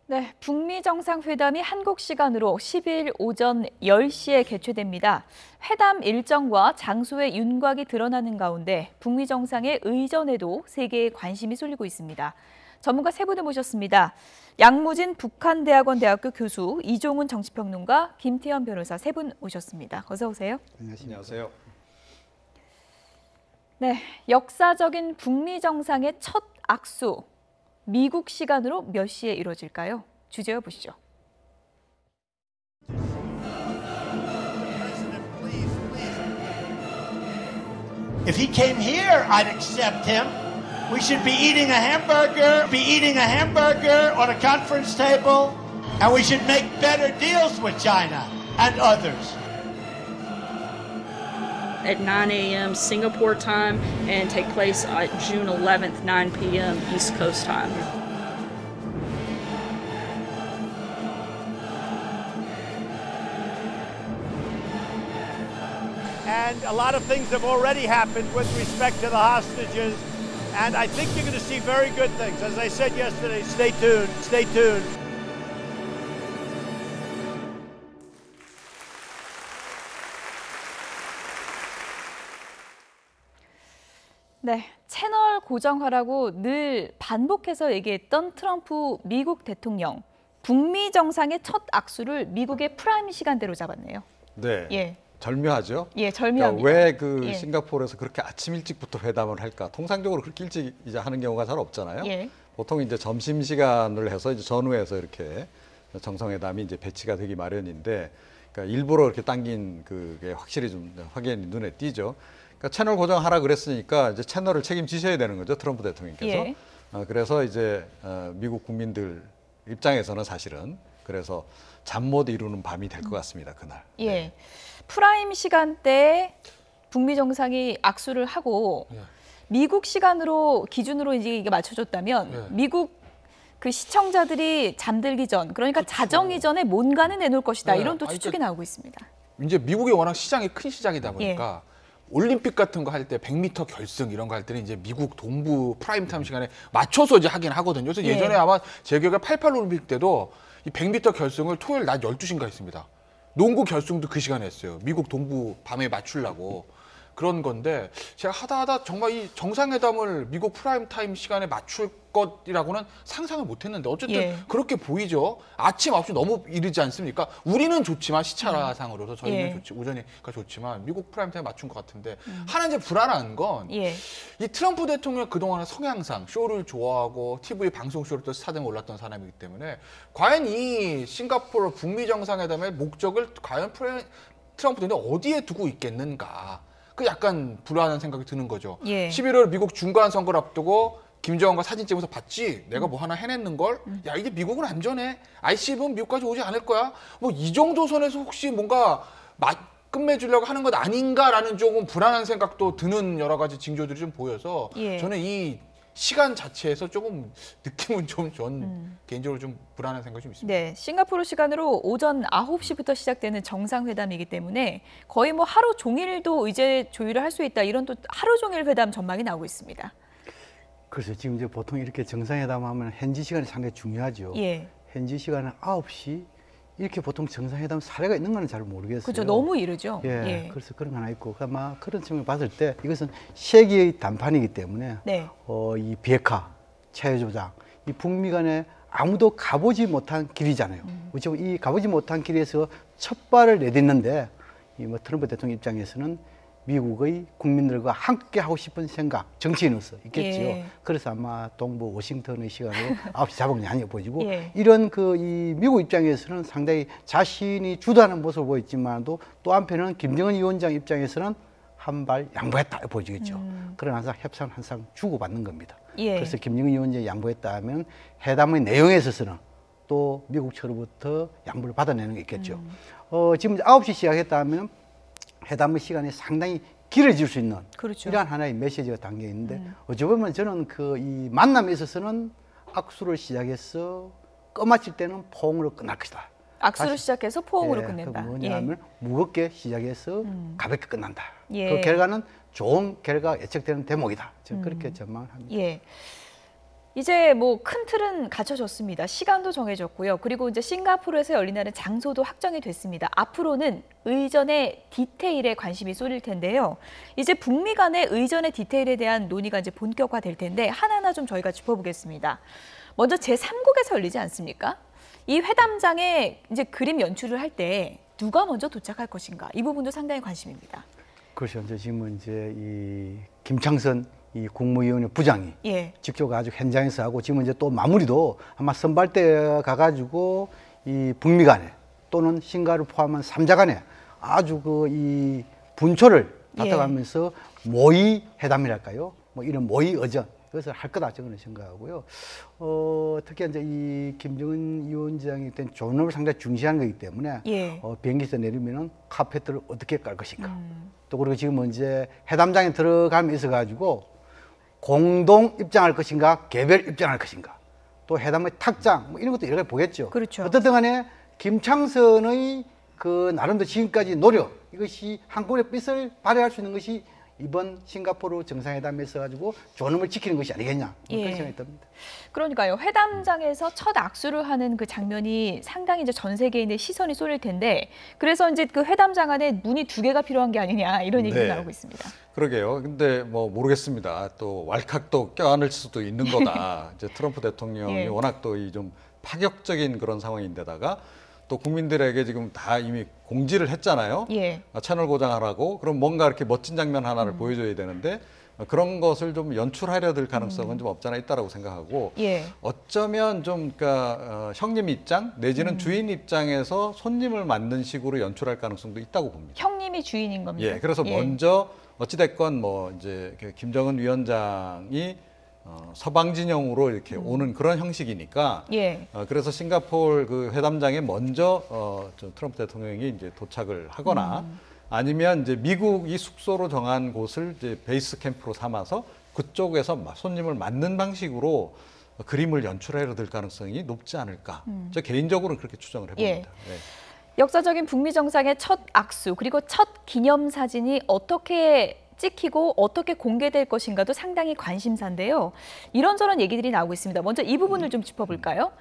네, 북미 정상회담이 한국 시간으로 10일 오전 10시에 개최됩니다. 회담 일정과 장소의 윤곽이 드러나는 가운데 북미 정상의 의전에도 세계의 관심이 쏠리고 있습니다. 전문가 세 분을 모셨습니다. 양무진 북한대학원 대학교 교수, 이종훈 정치평론가, 김태현 변호사 세 분 모셨습니다. 어서 오세요. 안녕하세요. 네, 역사적인 북미 정상의 첫 악수. 미국 시간으로 몇 시에 이루어질까요? 주제어 보시죠. If he came here, I'd accept him. We should be eating a hamburger on a conference table, and we should make better deals with China and others. At 9 a.m. Singapore time and take place on June 11th, 9 p.m. East Coast time. And a lot of things have already happened with respect to the hostages, and I think you're going to see very good things. As I said yesterday, stay tuned, stay tuned. 네, 채널 고정화라고 늘 반복해서 얘기했던 트럼프 미국 대통령. 북미 정상의 첫 악수를 미국의 프라임 시간대로 잡았네요. 네, 예. 절묘하죠. 예, 절묘합니다. 그러니까 왜 예. 싱가포르에서 그렇게 아침 일찍부터 회담을 할까? 통상적으로 그렇게 일찍 이제 하는 경우가 잘 없잖아요. 예. 보통 이제 점심 시간을 해서 이제 전후해서 이렇게 정상회담이 이제 배치가 되기 마련인데, 그러니까 일부러 이렇게 당긴 그게 확실히 좀 확연히 눈에 띄죠. 그러니까 채널 고정하라 그랬으니까 이제 채널을 책임지셔야 되는 거죠, 트럼프 대통령께서. 예. 그래서 이제 미국 국민들 입장에서는 사실은 그래서 잠 못 이루는 밤이 될 것 같습니다, 그날. 예. 네. 프라임 시간대에 북미 정상이 악수를 하고 미국 시간으로 기준으로 이게 맞춰졌다면 미국 그 시청자들이 잠들기 전, 그러니까 자정 이전에 뭔가는 내놓을 것이다. 네. 이런 또 추측이 나오고 있습니다. 이제 미국이 워낙 시장이 큰 시장이다 보니까 올림픽 같은 거 할 때 100m 결승 이런 거 할 때는 이제 미국 동부 프라임타임 시간에 맞춰서 이제 하긴 하거든요. 그래서 예전에 아마 제 기억에 88 올림픽 때도 이 100m 결승을 토요일 낮 12시인가 했습니다. 농구 결승도 그 시간에 했어요. 미국 동부 밤에 맞추려고. 그런 건데 제가 하다 정말 이 정상회담을 미국 프라임타임 시간에 맞출 것이라고는 상상을 못했는데 어쨌든 그렇게 보이죠. 아침 9시 너무 이르지 않습니까? 우리는 좋지만 시차상으로서 저희는 좋지, 오전이가 좋지만 미국 프라임타임 맞춘 것 같은데 하나 이제 불안한 건 이 트럼프 대통령 그동안의 성향상 쇼를 좋아하고 TV 방송 쇼를 또 스타덤에 올랐던 사람이기 때문에 과연 이 싱가포르 북미 정상회담의 목적을 과연 트럼프 대통령이 어디에 두고 있겠는가? 그 약간 불안한 생각이 드는 거죠. 11월 미국 중간 선거를 앞두고 김정은과 사진 찍으면서 봤지? 내가 뭐 하나 해냈는 걸? 야, 이제 미국은 안전해. ICBM은 미국까지 오지 않을 거야. 뭐 이 정도 선에서 혹시 뭔가 끝맺으려고 하는 것 아닌가라는 조금 불안한 생각도 드는 여러 가지 징조들이 좀 보여서 저는 이 시간 자체에서 조금 느낌은 좀 전 개인적으로 좀 불안한 생각이 좀 있습니다. 네, 싱가포르 시간으로 오전 9시부터 시작되는 정상회담이기 때문에 거의 뭐 하루 종일도 이제 조율을 할 수 있다. 이런 또 하루 종일 회담 전망이 나오고 있습니다. 그래서 지금 이제 보통 이렇게 정상회담하면 현지 시간이 상당히 중요하죠. 현지 시간은 9시 이렇게 보통 정상회담 사례가 있는 건 잘 모르겠어요. 그렇죠. 너무 이르죠. 그래서 그런 거 하나 있고 아마 그런 측면을 봤을 때 이것은 세계의談판이기 때문에 이 비핵화, 체제조장, 이 북미 간에 아무도 가보지 못한 길이잖아요. 지금 이 가보지 못한 길에서 첫 발을 내딛는데 이 뭐 트럼프 대통령 입장에서는 미국의 국민들과 함께 하고 싶은 생각, 정치인으로서 있겠지요. 그래서 아마 동부 워싱턴의 시간으로 9시 잡은 게 아니어 보이고 이런 이 미국 입장에서는 상당히 자신이 주도하는 모습을 보였지만도 또 한편은 김정은 위원장 입장에서는 한 발 양보했다 보여지겠죠. 그러나 항상 협상 항상 주고받는 겁니다. 그래서 김정은 위원장이 양보했다 하면 회담의 내용에 있어서는 또 미국 측으로부터 양보를 받아내는 게 있겠죠. 지금 9시 시작했다 하면 회담의 시간이 상당히 길어질 수 있는 이러한 하나의 메시지가 담겨 있는데 어찌 보면 저는 이 만남에 있어서는 악수를 시작해서 끝마칠 때는 포옹으로 끝날 것이다. 악수를 시작해서 포옹으로 끝낸다. 뭐냐면 무겁게 시작해서 가볍게 끝난다. 그 결과는 좋은 결과가 예측되는 대목이다. 저는 그렇게 전망을 합니다. 이제 뭐 큰 틀은 갖춰졌습니다. 시간도 정해졌고요. 그리고 이제 싱가포르에서 열리는 장소도 확정이 됐습니다. 앞으로는 의전의 디테일에 관심이 쏠릴 텐데요. 이제 북미 간의 의전의 디테일에 대한 논의가 이제 본격화될 텐데 하나하나 좀 저희가 짚어보겠습니다. 먼저 제3국에서 열리지 않습니까? 이 회담장에 이제 그림 연출을 할 때 누가 먼저 도착할 것인가? 이 부분도 상당히 관심입니다. 그렇죠. 이제 지금은 이제 이 김창선 이 국무위원회 부장이 직접 가지고 현장에서 하고 지금 이제 또 마무리도 아마 선발대 가가지고 이 북미 간에 또는 싱가를 포함한 3자 간에 아주 그 이 분초를 다퉈가면서 모의 회담이랄까요? 뭐 이런 모의 의전 그것을 할 거다 저는 생각하고요. 특히 이제 이 김정은 위원장이 된 존엄을 상당히 중시하는 거기 때문에 비행기에서 내리면은 카페트를 어떻게 깔 것인가. 또 그리고 지금 이제 회담장에 들어가면 있어가지고 공동 입장할 것인가, 개별 입장할 것인가, 또 회담의 탁장 뭐 이런 것도 여러 가지 보겠죠. 그렇죠. 어떻든 간에 김창선의 그 나름대로 지금까지 노력 이것이 한꺼번에 빛을 발휘할 수 있는 것이 이번 싱가포르 정상회담에서 가지고 존엄을 지키는 것이 아니겠냐 그런 생각이 듭니다. 그러니까요. 회담장에서 첫 악수를 하는 그 장면이 상당히 이제 전 세계인의 시선이 쏠릴 텐데 그래서 이제 그 회담장 안에 문이 2개가 필요한 게 아니냐 이런 얘기가 나오고 있습니다. 그러게요. 근데 뭐 모르겠습니다. 또 왈칵도 껴안을 수도 있는 거다. 이제 트럼프 대통령이 워낙 또 이 좀 파격적인 그런 상황인데다가 또 국민들에게 지금 다 이미 공지를 했잖아요. 채널 고정하라고. 그럼 뭔가 이렇게 멋진 장면 하나를 보여줘야 되는데 그런 것을 좀 연출하려 들 가능성은 좀 없잖아 있다라고 생각하고 어쩌면 좀 그러니까 형님 입장 내지는 주인 입장에서 손님을 만든 식으로 연출할 가능성도 있다고 봅니다. 형님이 주인인 겁니다. 그래서 먼저 어찌 됐건 뭐 이제 김정은 위원장이 서방 진영으로 이렇게 오는 그런 형식이니까 그래서 싱가포르 그 회담장에 먼저 트럼프 대통령이 이제 도착을 하거나 아니면 이제 미국이 숙소로 정한 곳을 이제 베이스 캠프로 삼아서 그쪽에서 손님을 맞는 방식으로 그림을 연출해야 될 가능성이 높지 않을까. 저 개인적으로는 그렇게 추정을 해봅니다. 역사적인 북미 정상의 첫 악수 그리고 첫 기념사진이 어떻게 찍히고 어떻게 공개될 것인가도 상당히 관심사인데요. 이런저런 얘기들이 나오고 있습니다. 먼저 이 부분을 좀 짚어볼까요?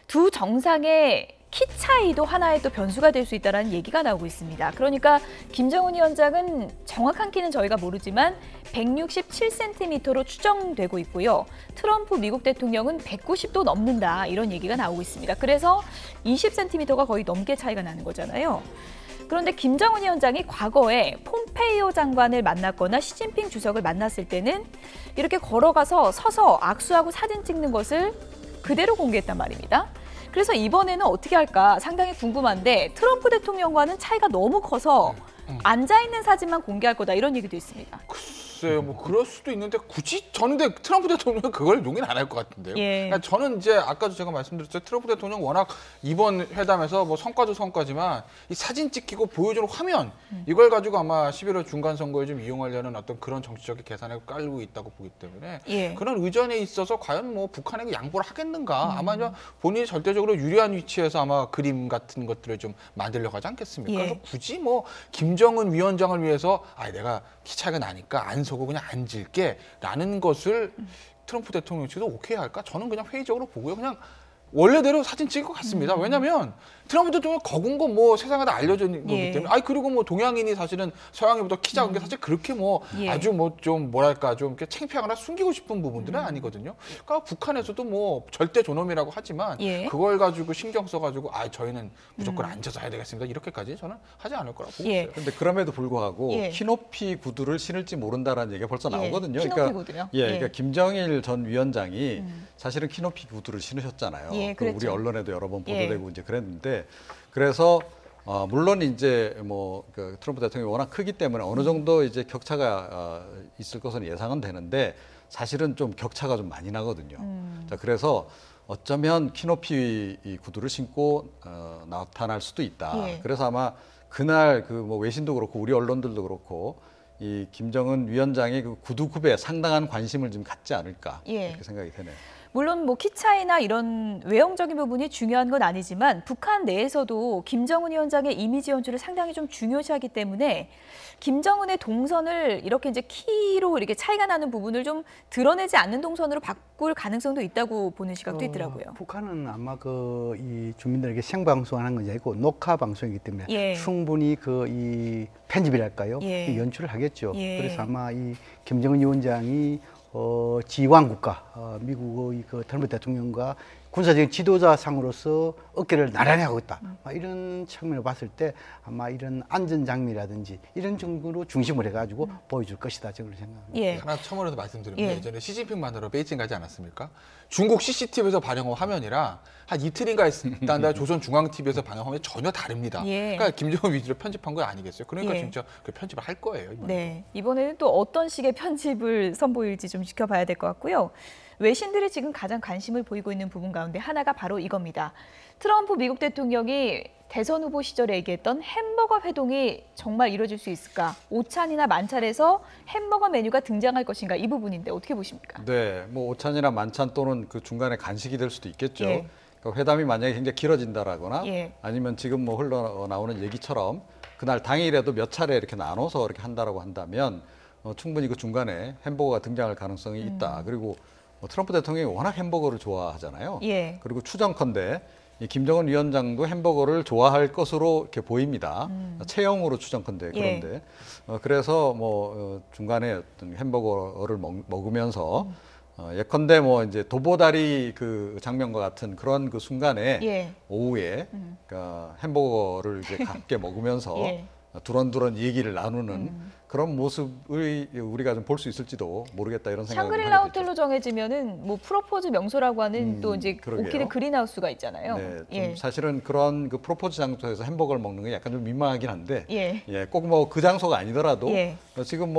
두 정상의 키 차이도 하나의 또 변수가 될 수 있다는 얘기가 나오고 있습니다. 그러니까 김정은 위원장은 정확한 키는 저희가 모르지만 167cm로 추정되고 있고요. 트럼프 미국 대통령은 190도 넘는다 이런 얘기가 나오고 있습니다. 그래서 20cm가 거의 넘게 차이가 나는 거잖아요. 그런데 김정은 위원장이 과거에 폼페이오 장관을 만났거나 시진핑 주석을 만났을 때는 이렇게 걸어가서 서서 악수하고 사진 찍는 것을 그대로 공개했단 말입니다. 그래서 이번에는 어떻게 할까 상당히 궁금한데 트럼프 대통령과는 차이가 너무 커서 앉아있는 사진만 공개할 거다 이런 얘기도 있습니다. 글쎄요, 뭐 그럴 수도 있는데 굳이 저는 근데 트럼프 대통령은 그걸 용인 안 할 것 같은데요. 그러니까 저는 이제 아까도 제가 말씀드렸죠. 트럼프 대통령 워낙 이번 회담에서 뭐 성과도 성과지만 이 사진 찍히고 보여주는 화면 이걸 가지고 아마 11월 중간 선거에 좀 이용하려는 어떤 그런 정치적인 계산을 깔고 있다고 보기 때문에 그런 의전에 있어서 과연 뭐 북한에게 양보를 하겠는가 아마 이제 본인이 절대적으로 유리한 위치에서 아마 그림 같은 것들을 좀 만들려고 하지 않겠습니까? 그래서 굳이 뭐 김정은 위원장을 위해서 내가 키 차이가 나니까 안 서고 그냥 앉을게 라는 것을 트럼프 대통령 측도 오케이 할까? 저는 그냥 회의적으로 보고요. 그냥 원래대로 사진 찍을 것 같습니다. 왜냐하면 트럼프 대통령 거군 거 뭐 세상에 다 알려진 거기 때문에 그리고 뭐 동양인이 사실은 서양인보다 키 작은 게 사실 그렇게 뭐 아주 뭐 좀 뭐랄까 좀 이렇게 창피하거나 숨기고 싶은 부분들은 아니거든요. 그러니까 북한에서도 뭐 절대 존엄이라고 하지만 그걸 가지고 신경 써가지고 저희는 무조건 앉아서 해야 되겠습니다. 이렇게까지 저는 하지 않을 거라고 보고 있어요. 근데 그럼에도 불구하고 키높이 구두를 신을지 모른다라는 얘기가 벌써 나오거든요. 키높이 구두요? 그러니까 김정일 전 위원장이 사실은 키높이 구두를 신으셨잖아요. 우리 언론에도 여러 번 보도되고 이제 그랬는데 그래서 물론 이제 뭐 그 트럼프 대통령이 워낙 크기 때문에 어느 정도 이제 격차가 있을 것은 예상은 되는데 사실은 좀 격차가 좀 많이 나거든요. 자, 그래서 어쩌면 키높이 구두를 신고 나타날 수도 있다. 그래서 아마 그날 그 뭐 외신도 그렇고 우리 언론들도 그렇고 이 김정은 위원장의 그 구두 굽에 상당한 관심을 좀 갖지 않을까 이렇게 생각이 되네요. 물론 뭐 키 차이나 이런 외형적인 부분이 중요한 건 아니지만 북한 내에서도 김정은 위원장의 이미지 연출을 상당히 좀 중요시하기 때문에 김정은의 동선을 이렇게 이제 키로 이렇게 차이가 나는 부분을 좀 드러내지 않는 동선으로 바꿀 가능성도 있다고 보는 시각도 있더라고요. 북한은 아마 이 주민들에게 생방송하는 것이 아니고 녹화 방송이기 때문에 예. 충분히 이 편집이랄까요? 예. 이 연출을 하겠죠. 예. 그래서 아마 이 김정은 위원장이 G1 국가, 미국의 트럼프 대통령과 군사적인 지도자상으로서 어깨를 나란히 하고 있다. 이런 측면을 봤을 때 아마 이런 안전 장면이라든지 이런 정도로 중심을 해가지고 보여줄 것이다. 저는 생각합니다. 예. 하나 첨언해서 말씀드리면 예. 예전에 시진핑 만나러 베이징 가지 않았습니까? 중국 CCTV에서 방영한 화면이랑 한 이틀인가 있다 조선 중앙TV에서 방영한 화면이 전혀 다릅니다. 예. 그러니까 김정은 위주로 편집한 거 아니겠어요? 그러니까 예. 진짜 그 편집을 할 거예요. 이번에. 네, 이번에는 또 어떤 식의 편집을 선보일지 좀 지켜봐야 될 것 같고요. 외신들이 지금 가장 관심을 보이고 있는 부분 가운데 하나가 바로 이겁니다. 트럼프 미국 대통령이 대선 후보 시절에 얘기했던 햄버거 회동이 정말 이루어질 수 있을까? 오찬이나 만찬에서 햄버거 메뉴가 등장할 것인가? 이 부분인데 어떻게 보십니까? 네, 뭐 오찬이나 만찬 또는 그 중간에 간식이 될 수도 있겠죠. 예. 그러니까 회담이 만약에 굉장히 길어진다라거나 예. 아니면 지금 뭐 흘러나오는 얘기처럼 그날 당일에도 몇 차례 이렇게 나눠서 이렇게 한다라고 한다면 충분히 그 중간에 햄버거가 등장할 가능성이 있다. 그리고 트럼프 대통령이 워낙 햄버거를 좋아하잖아요. 예. 그리고 추정컨대 이 김정은 위원장도 햄버거를 좋아할 것으로 이렇게 보입니다. 체형으로 추정컨대 그런데 그래서 중간에 어떤 햄버거를 먹으면서 예컨대 뭐 이제 도보다리 그 장면과 같은 그런 그 순간에 예. 오후에 그러니까 햄버거를 이제 함께 먹으면서 예. 두런두런 얘기를 나누는 그런 모습을 우리가 좀 볼 수 있을지도 모르겠다 이런 생각을 샹그릴라 하게 되죠. 호텔로 정해지면은 뭐 프로포즈 명소라고 하는 또 이제 그러게요. 오키드 그린하우스가 있잖아요. 네, 좀 예. 사실은 그런 그 프로포즈 장소에서 햄버거를 먹는 게 약간 좀 민망하긴 한데, 예. 꼭 뭐 그 장소가 아니더라도 예. 지금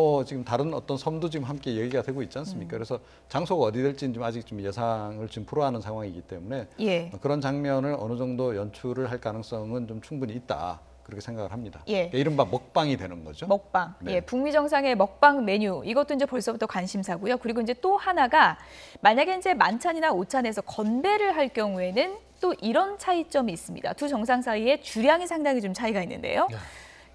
다른 어떤 섬도 지금 함께 얘기가 되고 있지 않습니까? 그래서 장소가 어디 될지는 좀 아직 좀 예상을 좀 불허하는 상황이기 때문에 예. 그런 장면을 어느 정도 연출을 할 가능성은 좀 충분히 있다. 그렇게 생각을 합니다. 예. 그러니까 이른바 먹방이 되는 거죠. 먹방. 네. 예, 북미 정상의 먹방 메뉴. 이것도 이제 벌써부터 관심사고요. 그리고 이제 또 하나가 만약에 이제 만찬이나 오찬에서 건배를 할 경우에는 또 이런 차이점이 있습니다. 두 정상 사이에 주량이 상당히 좀 차이가 있는데요.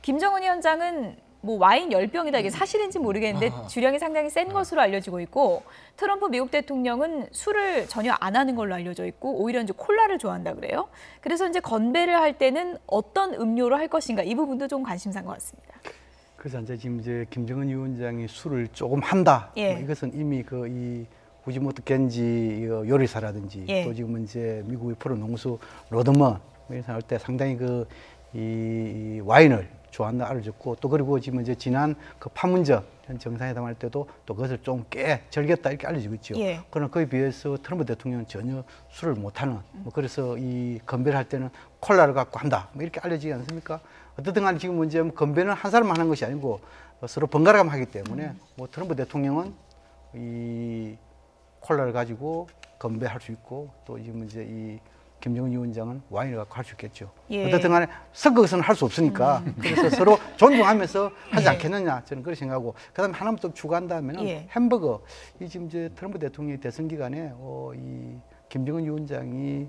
김정은 위원장은 뭐 와인 10병이다 이게 사실인지 모르겠는데 주량이 상당히 센 것으로 알려지고 있고 트럼프 미국 대통령은 술을 전혀 안 하는 걸로 알려져 있고 오히려 이제 콜라를 좋아한다 그래요. 그래서 이제 건배를 할 때는 어떤 음료로 할 것인가 이 부분도 좀 관심사인 것 같습니다. 그래서 지금 김정은 위원장이 술을 조금 한다. 예. 이것은 이미 이 후지모토 겐지 요리사라든지 예. 또 지금 이제 미국의 프로 농수 로드먼 이런 사람 할 때 상당히 이 와인을 좋아한다 알려졌고 또 그리고 지금 이제 지난 그 판문점 정상회담 할 때도 또 그것을 좀 꽤 즐겼다 이렇게 알려지고 있죠. 예. 그러나 그에 비해서 트럼프 대통령은 전혀 술을 못하는 그래서 이 건배를 할 때는 콜라를 갖고 한다 이렇게 알려지지 않습니까? 어쨌든 간에 지금 문제 건배는 한 사람만 하는 것이 아니고 서로 번갈아가며 하기 때문에 트럼프 대통령은 이 콜라를 가지고 건배할 수 있고 또 지금 이제 이 김정은 위원장은 와인을 갖고 할 수 있겠죠. 예. 어쨌든 간에 섞어서는 할 수 없으니까 그래서 서로 존중하면서 하지 예. 않겠느냐 저는 그렇게 생각하고 그다음에 하나만 더 추가한다면 예. 햄버거 이 지금 이제 트럼프 대통령이 대선 기간에 이 김정은 위원장이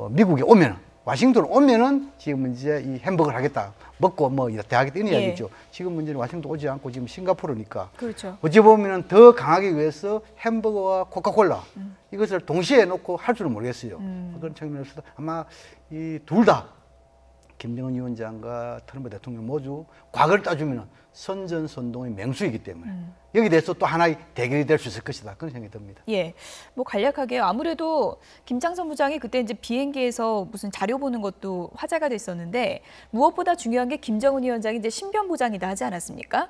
미국에 오면은 와싱턴 오면은 지금 이제 이 햄버거를 하겠다 먹고 뭐 대하겠다 이런 예. 이야기죠. 지금 문제는 와싱턴 오지 않고 지금 싱가포르니까 그렇죠. 어찌 보면은 더 강하기 위해서 햄버거와 코카콜라 이것을 동시에 놓고 할 줄은 모르겠어요. 그런 측면에서도 아마 이 둘 다 김정은 위원장과 트럼프 대통령 모두 과거를 따지면은 선전선동의 맹수이기 때문에 여기 대해서 또 하나의 대결이 될 수 있을 것이다 그런 생각이 듭니다. 예, 뭐 간략하게요. 아무래도 김창선 부장이 그때 이제 비행기에서 무슨 자료 보는 것도 화제가 됐었는데 무엇보다 중요한 게 김정은 위원장이 이제 신변 보장이다 하지 않았습니까?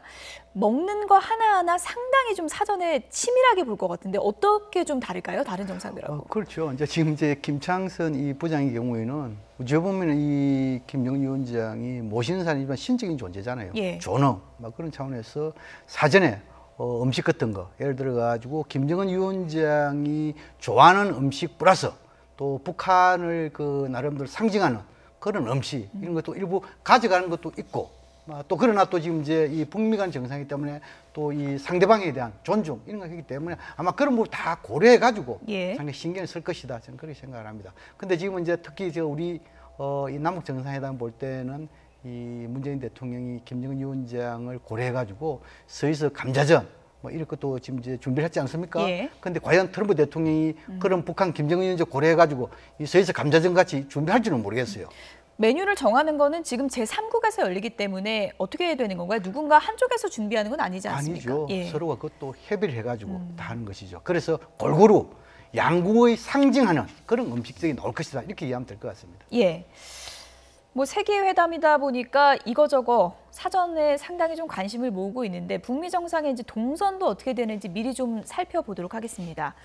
먹는 거 하나하나 상당히 좀 사전에 치밀하게 볼 것 같은데 어떻게 좀 다를까요? 다른 정상들하고? 그렇죠. 지금 김창선 이 부장의 경우에는 어찌 보면 이 김정은 위원장이 모시는 사람이지만 신적인 존재잖아요. 예. 존엄 막 그런 차원에서 사전에 음식 같은 거 예를 들어 가지고 김정은 위원장이 좋아하는 음식 플러스 또 북한을 나름대로 상징하는 그런 음식 이런 것도 일부 가져가는 것도 있고 또 그러나 또 지금 이제 이 북미 간 정상이기 때문에 또 이 상대방에 대한 존중 이런 거 하기 때문에 아마 그런 부분 다 고려해 가지고 예. 상당히 신경을 쓸 것이다 저는 그렇게 생각을 합니다. 근데 지금 이제 특히 우리 이 남북 정상회담 볼 때는 이 문재인 대통령이 김정은 위원장을 고려해 가지고 서해서 감자전 뭐 이런 것도 지금 이제 준비를 했지 않습니까? 예. 근데 과연 트럼프 대통령이 그런 북한 김정은 위원장 고려해 가지고 이 서해서 감자전 같이 준비할지는 모르겠어요. 메뉴를 정하는 거는 지금 제3국에서 열리기 때문에 어떻게 해야 되는 건가요? 누군가 한쪽에서 준비하는 건 아니지 않습니까? 아니죠. 예. 서로가 그것도 협의를 해가지고 다 하는 것이죠. 그래서 골고루 양국의 상징하는 그런 음식들이 나올 것이다. 이렇게 이해하면 될 것 같습니다. 예. 뭐 세계 회담이다 보니까 이거저거 사전에 상당히 좀 관심을 모으고 있는데 북미 정상의 이제 동선도 어떻게 되는지 미리 좀 살펴보도록 하겠습니다.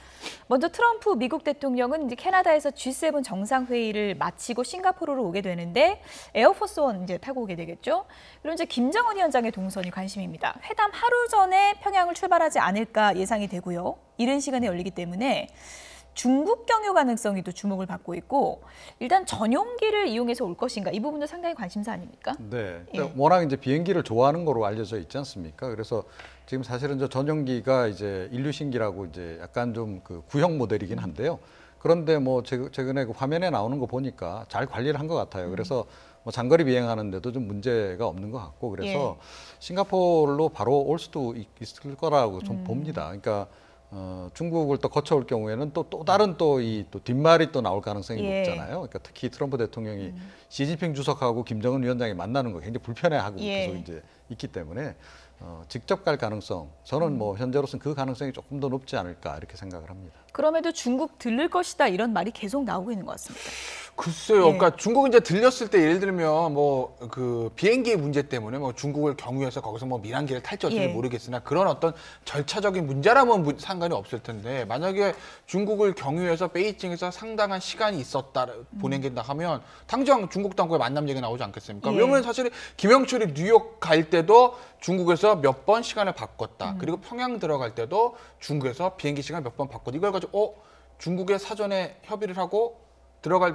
먼저 트럼프 미국 대통령은 이제 캐나다에서 G7 정상회의를 마치고 싱가포르로 오게 되는데 에어포스 원 이제 타고 오게 되겠죠. 그리고 이제 김정은 위원장의 동선이 관심입니다. 회담 하루 전에 평양을 출발하지 않을까 예상이 되고요. 이른 시간에 열리기 때문에 중국 경유 가능성이 또 주목을 받고 있고 일단 전용기를 이용해서 올 것인가 이 부분도 상당히 관심사 아닙니까? 네, 예. 워낙 이제 비행기를 좋아하는 거로 알려져 있지 않습니까? 그래서 지금 사실은 저 전용기가 이제 인류신기라고 이제 약간 좀 그 구형 모델이긴 한데요. 그런데 뭐 최근에 그 화면에 나오는 거 보니까 잘 관리를 한 것 같아요. 그래서 뭐 장거리 비행하는데도 좀 문제가 없는 것 같고 그래서 싱가포르로 바로 올 수도 있을 거라고 좀 봅니다. 그러니까. 중국을 또 거쳐올 경우에는 또 다른 또 뒷말이 또 나올 가능성이 예. 높잖아요. 그러니까 특히 트럼프 대통령이 시진핑 주석하고 김정은 위원장이 만나는 거 굉장히 불편해하고 예. 계속 이제 있기 때문에 직접 갈 가능성 저는 뭐 현재로서는 그 가능성이 조금 더 높지 않을까 이렇게 생각을 합니다. 그럼에도 중국 들를 것이다 이런 말이 계속 나오고 있는 것 같습니다. 글쎄요. 예. 그러니까 중국 이제 들렸을 때 예를 들면 뭐 그 비행기 문제 때문에 뭐 중국을 경유해서 거기서 뭐 민항기를 탈지 어쩔지 예. 모르겠으나 그런 어떤 절차적인 문제라면 상관이 없을 텐데 만약에 중국을 경유해서 베이징에서 상당한 시간이 있었다 보낸다 하면 당장 중국 당국의 만남 얘기 나오지 않겠습니까? 예. 왜냐면 사실 김영철이 뉴욕 갈 때도 중국에서 몇 번 시간을 바꿨다. 그리고 평양 들어갈 때도 중국에서 비행기 시간 몇 번 바꿨다. 이걸 가지고 중국에 사전에 협의를 하고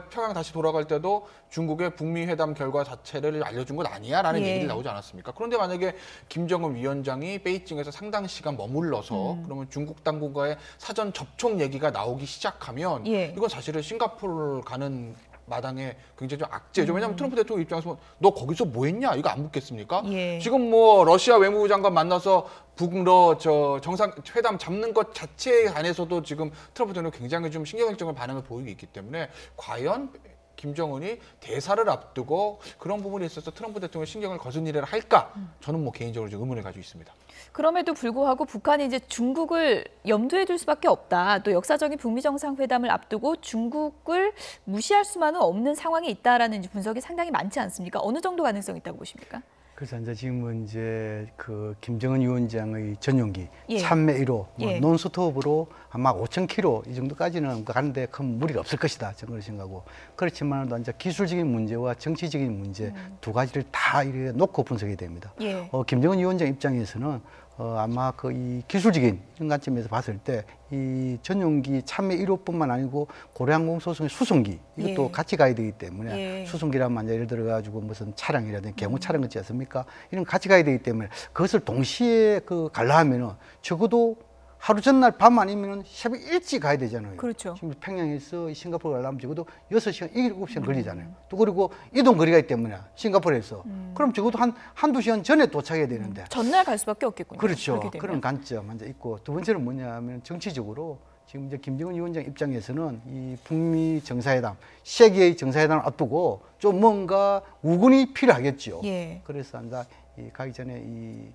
평양 다시 돌아갈 때도 중국의 북미 회담 결과 자체를 알려준 것 아니야라는 예. 얘기를 나오지 않았습니까? 그런데 만약에 김정은 위원장이 베이징에서 상당 시간 머물러서 그러면 중국 당국과의 사전 접촉 얘기가 나오기 시작하면 예. 이건 사실은 싱가포르를 가는 마당에 굉장히 좀 악재죠. 왜냐하면 트럼프 대통령 입장에서 너 거기서 뭐 했냐? 이거 안 묻겠습니까? 예. 지금 뭐 러시아 외무부 장관 만나서 북러 정상 회담 잡는 것 자체에 관해서도 지금 트럼프 대통령 굉장히 좀 신경질적인 반응을 보이고 있기 때문에 과연 김정은이 대사를 앞두고 그런 부분에 있어서 트럼프 대통령 신경을 거둔 일을 할까? 저는 뭐 개인적으로 좀 의문을 가지고 있습니다. 그럼에도 불구하고 북한이 이제 중국을 염두에 둘 수밖에 없다. 또 역사적인 북미 정상회담을 앞두고 중국을 무시할 수만은 없는 상황이 있다라는 분석이 상당히 많지 않습니까? 어느 정도 가능성이 있다고 보십니까? 그래서 이제 지금은 이제 그 김정은 위원장의 전용기 예. 참매 1호 예. 논스톱으로 아마 5,000km 이 정도까지는 가는데 큰 무리가 없을 것이다 저는 생각하고 그렇지만 이제 기술적인 문제와 정치적인 문제 두 가지를 다 이렇게 놓고 분석해야 됩니다. 예. 김정은 위원장 입장에서는 아마 그 이 기술적인 이런 관점에서 봤을 때 이 전용기 참매 1호뿐만 아니고 고려항공 소송의 수송기 이것도 예. 같이 가야 되기 때문에 예. 수송기라면 예를 들어 가지고 무슨 차량이라든지 경호 차량 같지 않습니까? 이런 거 같이 가야 되기 때문에 그것을 동시에 갈라 하면은 적어도 하루 전날 밤 아니면 새벽 일찍 가야 되잖아요. 그렇죠. 지금 평양에서 싱가포르 가려면 적어도 6시간, 7시간 걸리잖아요. 또 그리고 이동 거리가 있기 때문에 싱가포르에서 그럼 적어도 한두 시간 전에 도착해야 되는데 전날 갈 수밖에 없겠군요. 그렇죠. 그렇게 되면. 그런 관점 먼저 있고 두 번째는 뭐냐면 정치적으로 지금 이제 김정은 위원장 입장에서는 이 북미 정상회담, 세계의 정상회담을 앞두고 좀 뭔가 우군이 필요하겠죠. 예. 그래서 이제 가기 전에 이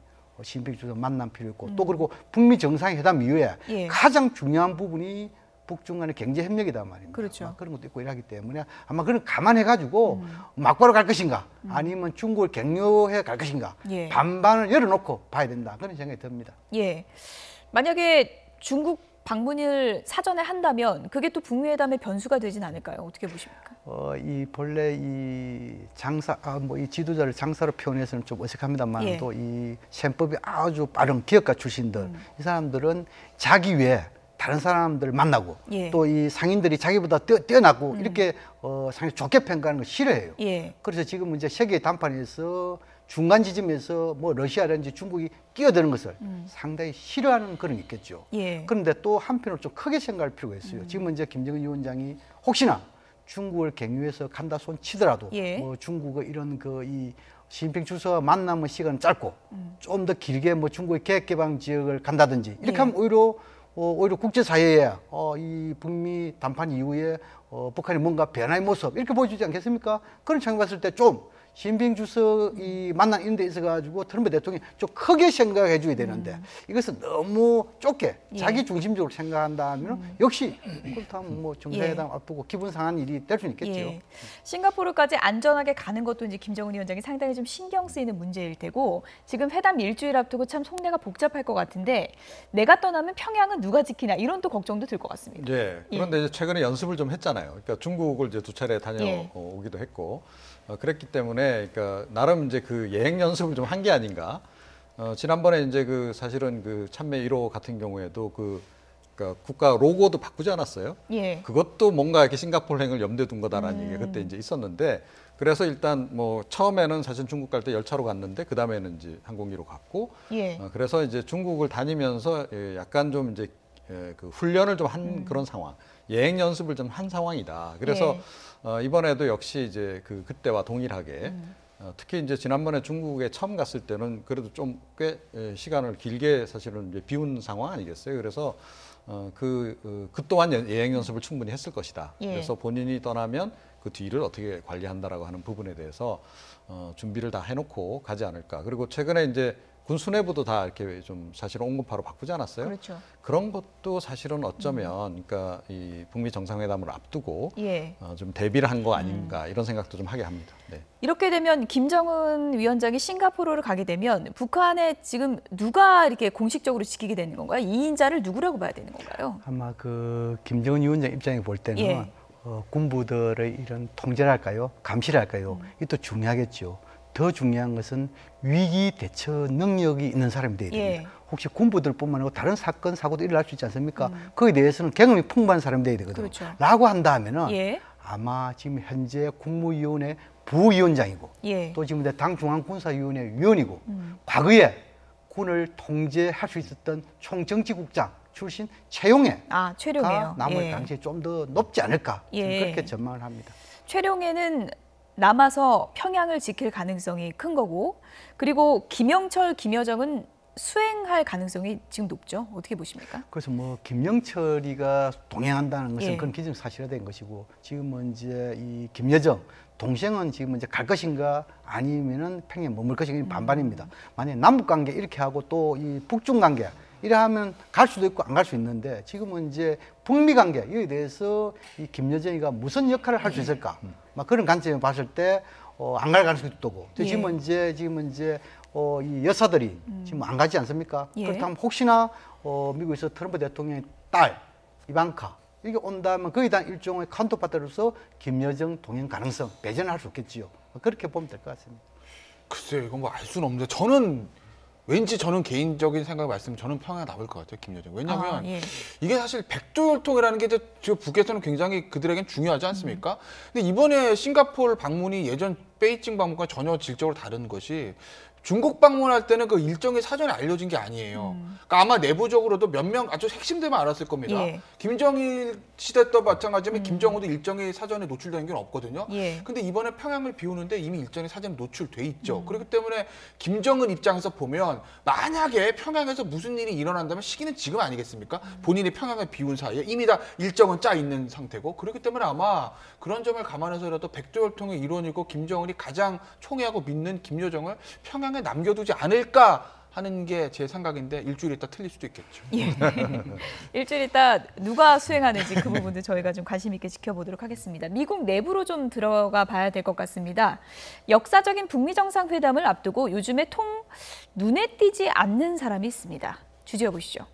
시진핑 주석 만남 필요 있고 또 그리고 북미 정상회담 이후에 예. 가장 중요한 부분이 북중 간의 경제 협력이다 말입니다. 그렇죠. 그런 것도 있고 이러기 때문에 아마 그런 감안해가지고 막바로 갈 것인가 아니면 중국을 격려해 갈 것인가 예. 반반을 열어놓고 봐야 된다 그런 생각이 듭니다. 예. 만약에 중국 방문을 사전에 한다면 그게 또 북미 회담의 변수가 되진 않을까요? 어떻게 보십니까? 이 본래 이 장사 이 지도자를 장사로 표현해서는 좀 어색합니다만 예. 또 이 셈법이 아주 빠른 기업가 출신들 이 사람들은 자기 외에 다른 사람들을 만나고 예. 또 이 상인들이 자기보다 뛰어나고 이렇게 상당히 좋게 평가하는 거 싫어해요. 예. 그래서 지금 이제 세계 단판에서 중간 지점에서 뭐 러시아라든지 중국이 끼어드는 것을 상당히 싫어하는 그런 게 있겠죠. 예. 그런데 또 한편으로 좀 크게 생각할 필요가 있어요. 지금 이제 김정은 위원장이 혹시나 중국을 경유해서 간다 손 치더라도 예. 뭐 중국의 이런 이 시진핑 주석과 만남의 시간은 짧고 좀 더 길게 뭐 중국의 계획개방 지역을 간다든지 이렇게 하면 오히려 국제사회에 이 북미 담판 이후에 북한이 뭔가 변화의 모습 이렇게 보여주지 않겠습니까? 그런 측면 봤을 때 좀 시진핑 주석이 만난 이런 데 있어가지고 트럼프 대통령이 좀 크게 생각해 줘야 되는데 이것은 너무 좁게 자기 중심적으로 생각한다면 역시 그렇다면 뭐 정상회담 앞두고 기분 상한 일이 될 수는 있겠죠. 예. 싱가포르까지 안전하게 가는 것도 이제 김정은 위원장이 상당히 좀 신경 쓰이는 문제일 테고 지금 회담 일주일 앞두고 참 속내가 복잡할 것 같은데 내가 떠나면 평양은 누가 지키나 이런 또 걱정도 들 것 같습니다. 예. 그런데 이제 최근에 연습을 좀 했잖아요. 그러니까 중국을 이제 2차례 다녀오기도 했고 그랬기 때문에 그러니까 나름 이제 그 예행 연습을 좀 한 게 아닌가. 지난번에 이제 사실은 참매 1호 같은 경우에도 그러니까 국가 로고도 바꾸지 않았어요. 예. 그것도 뭔가 이렇게 싱가포르행을 염두에 둔 거다라는 얘기가 그때 이제 있었는데 그래서 일단 뭐 처음에는 사실 중국 갈 때 열차로 갔는데 그 다음에는 이제 항공기로 갔고 예. 그래서 이제 중국을 다니면서 약간 좀 이제 그 훈련을 좀 한 그런 상황, 예행 연습을 좀 한 상황이다. 그래서 이번에도 역시 이제 그때와 동일하게 특히 이제 지난번에 중국에 처음 갔을 때는 그래도 좀 꽤 시간을 길게 사실은 이제 비운 상황 아니겠어요. 그래서 그 또한 예행 연습을 충분히 했을 것이다. 예. 그래서 본인이 떠나면 그 뒤를 어떻게 관리한다라고 하는 부분에 대해서 준비를 다 해놓고 가지 않을까. 그리고 최근에 이제 군 수뇌부도 다 이렇게 좀 사실은 온건파로 바꾸지 않았어요. 그렇죠. 그런 것도 사실은 어쩌면 그러니까 이 북미 정상회담을 앞두고 좀 대비를 한 거 아닌가 이런 생각도 좀 하게 합니다. 네. 이렇게 되면 김정은 위원장이 싱가포르를 가게 되면 북한에 지금 누가 이렇게 공식적으로 지키게 되는 건가요? 2인자를 누구라고 봐야 되는 건가요? 아마 김정은 위원장 입장에 볼 때는 군부들의 이런 통제랄까요, 감시랄까요, 이게 또 중요하겠죠. 더 중요한 것은 위기 대처 능력이 있는 사람이 돼야 됩니다. 혹시 군부들뿐만 아니고 다른 사건, 사고도 일어날 수 있지 않습니까? 거기에 대해서는 경험이 풍부한 사람이 돼야 되거든요. 그렇죠. 라고 한다면은 아마 지금 현재 국무위원회 부위원장이고 또 지금 당 중앙군사위원회 위원이고 과거에 군을 통제할 수 있었던 총정치국장 출신 최용해가 남을 당시에 좀 더 높지 않을까 그렇게 전망을 합니다. 최룡해는 남아서 평양을 지킬 가능성이 큰 거고 그리고 김영철, 김여정은 수행할 가능성이 지금 높죠. 어떻게 보십니까? 그래서 뭐 김영철이가 동행한다는 것은 그건 기정사실화된 것이고 지금은 이제 이 김여정 동생은 지금 이제 갈 것인가 아니면은 평양에 머물 것인가 반반입니다. 만약에 남북 관계 이렇게 하고 또 이 북중 관계 이래 하면 갈 수도 있고 안 갈 수 있는데 지금은 이제 북미 관계 여기에 대해서 이 김여정이가 무슨 역할을 할 수 있을까? 막 그런 관점에 봤을 때 안 갈 가능성이 있다고. 지금은 이제 이 여사들이 지금 안 가지 않습니까? 그렇다면 혹시나 미국에서 트럼프 대통령의 딸 이방카 이게 온다면 거기에 대한 일종의 카운터파트로서 김여정 동행 가능성 배제는 할 수 없겠지요. 그렇게 보면 될 것 같습니다. 글쎄요, 이건 뭐 알 수는 없는데 저는 개인적인 생각을 말씀드리면 저는 평양에 남을 것 같아요, 김여정. 왜냐하면 이게 사실 백조혈통이라는 게 이제 북에서는 굉장히 그들에겐 중요하지 않습니까? 근데 이번에 싱가포르 방문이 예전 베이징 방문과 전혀 질적으로 다른 것이 중국 방문할 때는 그 일정이 사전에 알려진 게 아니에요. 그러니까 아마 내부적으로도 몇 명 아주 핵심들만 알았을 겁니다. 김정일 시대 때 마찬가지면 김정은도 일정이 사전에 노출된 게 없거든요. 근데 이번에 평양을 비우는데 이미 일정이 사전에 노출돼 있죠. 그렇기 때문에 김정은 입장에서 보면 만약에 평양에서 무슨 일이 일어난다면 시기는 지금 아니겠습니까? 본인이 평양을 비운 사이에 이미 다 일정은 짜 있는 상태고 그렇기 때문에 아마 그런 점을 감안해서라도 백조혈통의 일원이고 김정은이 가장 총애하고 믿는 김여정을 평양에 남겨두지 않을까 하는 게 제 생각인데 일주일 있다 틀릴 수도 있겠죠. 일주일 있다 누가 수행하는지 그 부분도 저희가 좀 관심 있게 지켜보도록 하겠습니다. 미국 내부로 좀 들어가 봐야 될 것 같습니다. 역사적인 북미 정상회담을 앞두고 요즘에 눈에 띄지 않는 사람이 있습니다. 주제어 보시죠.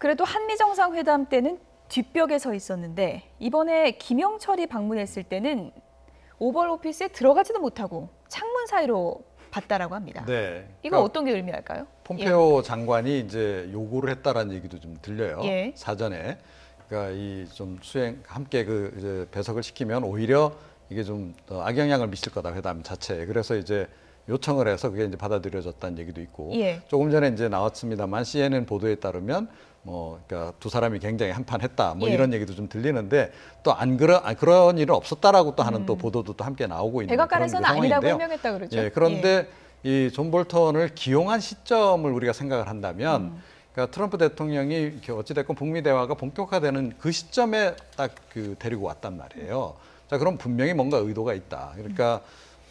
그래도 한미 정상회담 때는 뒷벽에 서 있었는데 이번에 김영철이 방문했을 때는 오벌 오피스에 들어가지도 못하고 창문 사이로 봤다라고 합니다. 네. 이거 어떤 게 의미할까요? 폼페오 장관이 이제 요구를 했다라는 얘기도 좀 들려요. 예. 사전에. 그러니까 이 좀 수행 함께 그 이제 배석을 시키면 오히려 이게 좀 악영향을 미칠 거다 회담 자체에. 그래서 이제 요청을 해서 그게 이제 받아들여졌다는 얘기도 있고. 예. 조금 전에 이제 나왔습니다만 CNN 보도에 따르면 뭐 그러니까 두 사람이 굉장히 한판했다 뭐 예. 이런 얘기도 좀 들리는데 또 그런 일은 없었다라고 또 하는 또 보도도 또 함께 나오고 있는 그런 백악관에서는 아니라고 상황인데요. 해명했다 그러죠. 예, 그런데 이 존 볼턴을 기용한 시점을 우리가 생각을 한다면 그러니까 트럼프 대통령이 이렇게 어찌됐건 북미 대화가 본격화되는 그 시점에 딱 그 데리고 왔단 말이에요. 자, 그럼 분명히 뭔가 의도가 있다. 그러니까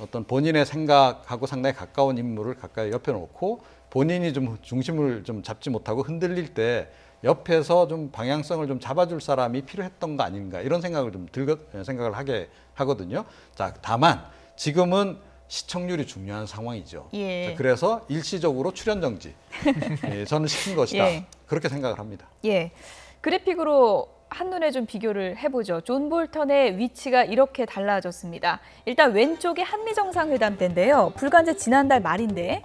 어떤 본인의 생각하고 상당히 가까운 인물을 가까이 옆에 놓고 본인이 좀 중심을 좀 잡지 못하고 흔들릴 때 옆에서 좀 방향성을 좀 잡아줄 사람이 필요했던 거 아닌가 이런 생각을 좀 생각을 하게 하거든요. 자, 다만 지금은 시청률이 중요한 상황이죠. 예. 자, 그래서 일시적으로 출연 정지 예, 저는 시킨 것이다. 예. 그렇게 생각을 합니다. 예, 그래픽으로 한눈에 좀 비교를 해보죠. 존 볼턴의 위치가 이렇게 달라졌습니다. 일단 왼쪽이 한미 정상회담 때인데요. 불과 이제 지난달 말인데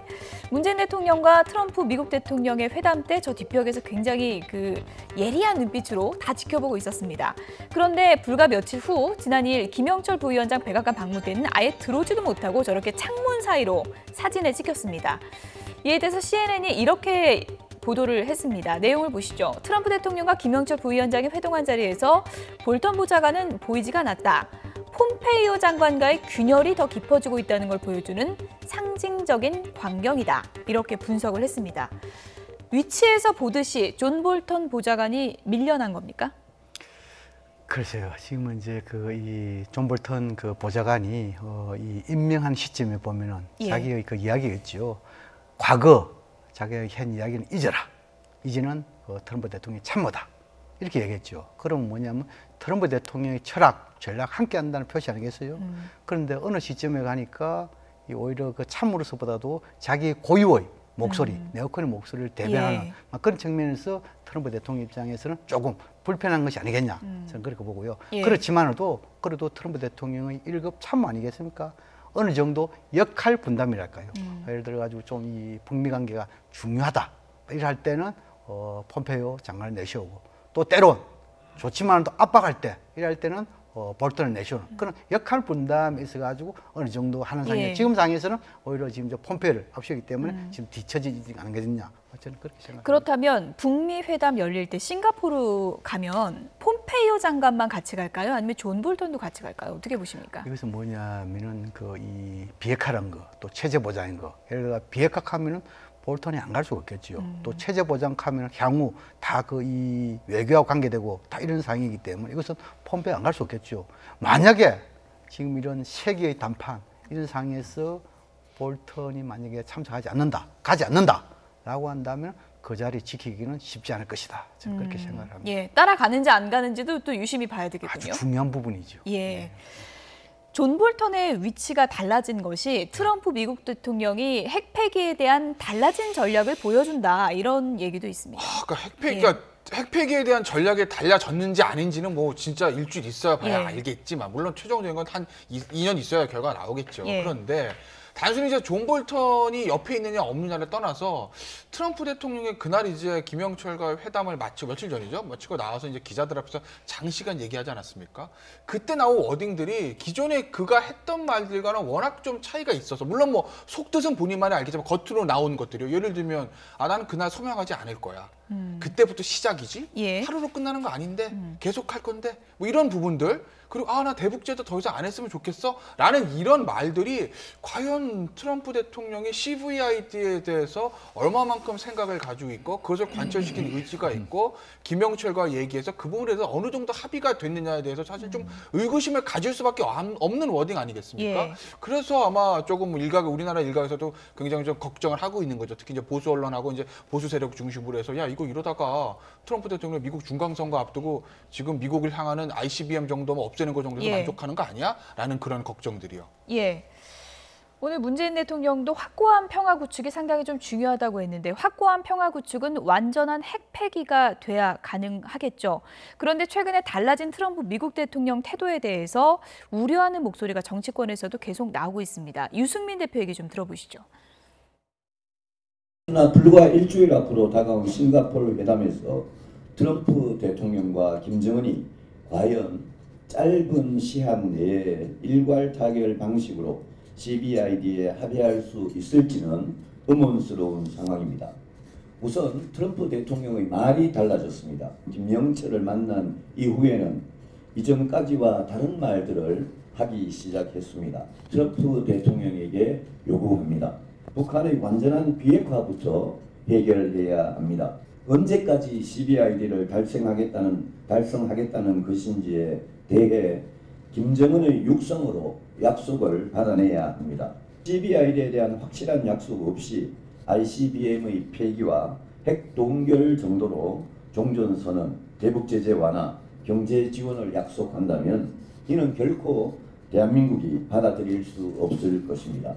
문재인 대통령과 트럼프 미국 대통령의 회담 때 저 뒷벽에서 굉장히 그 예리한 눈빛으로 다 지켜보고 있었습니다. 그런데 불과 며칠 후 지난 2일 김영철 부위원장 백악관 방문 때는 아예 들어오지도 못하고 저렇게 창문 사이로 사진에 찍혔습니다. 이에 대해서 CNN이 이렇게 보도를 했습니다. 내용을 보시죠. 트럼프 대통령과 김영철 부위원장이 회동한 자리에서 볼턴 보좌관은 보이지가 않았다. 폼페이오 장관과의 균열이 더 깊어지고 있다는 걸 보여주는 상징적인 광경이다. 이렇게 분석을 했습니다. 위치에서 보듯이 존 볼턴 보좌관이 밀려난 겁니까? 글쎄요. 지금은 이제 이 존 볼턴 그 보좌관이 이 임명한 시점에 보면은 예. 자기의 그 이야기였죠. 과거 자기의 한 이야기는 잊어라. 이제는 트럼프 대통령이 참모다. 이렇게 얘기했죠. 그러면 뭐냐면 트럼프 대통령의 철학, 전략 함께 한다는 표시 아니겠어요? 그런데 어느 시점에 가니까 오히려 그 참모로서보다도 자기의 고유의 목소리, 네오콘의 목소리를 대변하는 예. 그런 측면에서 트럼프 대통령 입장에서는 조금 불편한 것이 아니겠냐. 저는 그렇게 보고요. 예. 그렇지만도 그래도 트럼프 대통령의 1급 참모 아니겠습니까? 어느 정도 역할 분담이랄까요. 예를 들어가지고 좀 이 북미 관계가 중요하다. 이럴 때는 폼페이오 장관을 내세우고 또 때론 좋지만 또 압박할 때 이럴 때는 볼턴을 내세우는 그런 역할 분담이 있어가지고 어느 정도 하는 상황이에요. 예. 지금 상황에서는 오히려 지금 폼페이오를 앞세우기 때문에 지금 뒤처지지 않은 거겠냐. 저는 그렇게 생각합니다. 그렇다면 북미 회담 열릴 때 싱가포르 가면 폼페이오 장관만 같이 갈까요? 아니면 존 볼턴도 같이 갈까요? 어떻게 보십니까? 이것은 뭐냐면은 이 비핵화란 거, 또 체제 보장인 거. 예를 들어 비핵화 하면은 볼턴이 안 갈 수가 없겠죠. 또 체제 보장 하면은 향후 다 이 외교와 관계되고 다 이런 상황이기 때문에 이것은 폼페이오 안 갈 수 없겠죠. 만약에 지금 이런 세계의談判 이런 상황에서 볼턴이 만약에 참석하지 않는다, 가지 않는다라고 한다면 그 자리 지키기는 쉽지 않을 것이다. 저는 그렇게 생각을 합니다. 예, 따라가는지 안 가는지도 또 유심히 봐야 되겠군요. 아주 중요한 부분이죠. 예. 존 볼턴의 위치가 달라진 것이 트럼프 미국 대통령이 핵폐기에 대한 달라진 전략을 보여준다 이런 얘기도 있습니다. 그러니까 핵폐기에 대한 전략이 달라졌는지 아닌지는 뭐 진짜 일주일 있어야 봐야 예. 알겠지만 물론 최종적인 건 한 2년 있어야 결과가 나오겠죠. 예. 그런데 단순히 이제 존 볼턴이 옆에 있느냐 없느냐를 떠나서 트럼프 대통령이 그날 이제 김영철과 회담을 마치고 며칠 전이죠. 마치고 나와서 이제 기자들 앞에서 장시간 얘기하지 않았습니까? 그때 나온 워딩들이 기존에 그가 했던 말들과는 워낙 좀 차이가 있어서 물론 뭐 속뜻은 본인만이 알겠지만 겉으로 나온 것들이요. 예를 들면 나는 그날 서명하지 않을 거야. 그때부터 시작이지? 예. 하루로 끝나는 거 아닌데? 계속 할 건데? 뭐 이런 부분들 그리고 나 대북제도 더 이상 안 했으면 좋겠어? 라는 이런 말들이 과연 트럼프 대통령이 CVID에 대해서 얼마만큼 생각을 가지고 있고 그것을 관철시킨 의지가 있고 김영철과 얘기해서 그 부분에 대해서 어느 정도 합의가 됐느냐에 대해서 사실 좀 의구심을 가질 수밖에 없는 워딩 아니겠습니까? 예. 그래서 아마 조금 우리나라 일각에서도 굉장히 좀 걱정을 하고 있는 거죠. 특히 이제 보수 언론하고 이제 보수 세력 중심으로 해서 야 이거 이러다가 트럼프 대통령 미국 중간선거 앞두고 지금 미국을 향하는 ICBM 정도만 없애는 거 정도에서 예. 만족하는 거 아니야? 라는 그런 걱정들이요. 예. 오늘 문재인 대통령도 확고한 평화 구축이 상당히 좀 중요하다고 했는데 확고한 평화 구축은 완전한 핵 폐기가 돼야 가능하겠죠. 그런데 최근에 달라진 트럼프 미국 대통령 태도에 대해서 우려하는 목소리가 정치권에서도 계속 나오고 있습니다. 유승민 대표 얘기 좀 들어보시죠. 그러나 불과 일주일 앞으로 다가온 싱가포르 회담에서 트럼프 대통령과 김정은이 과연 짧은 시한 내에 일괄 타결 방식으로 CBID에 합의할 수 있을지는 의문스러운 상황입니다. 우선 트럼프 대통령의 말이 달라졌습니다. 김영철을 만난 이후에는 이전까지와 다른 말들을 하기 시작했습니다. 트럼프 대통령에게 요구합니다. 북한의 완전한 비핵화부터 해결해야 합니다. 언제까지 CBID를 달성하겠다는 것인지에 대해 김정은의 육성으로 약속을 받아내야 합니다. CBID에 대한 확실한 약속 없이 ICBM의 폐기와 핵 동결 정도로 종전선언, 대북 제재 완화, 경제 지원을 약속한다면 이는 결코 대한민국이 받아들일 수 없을 것입니다.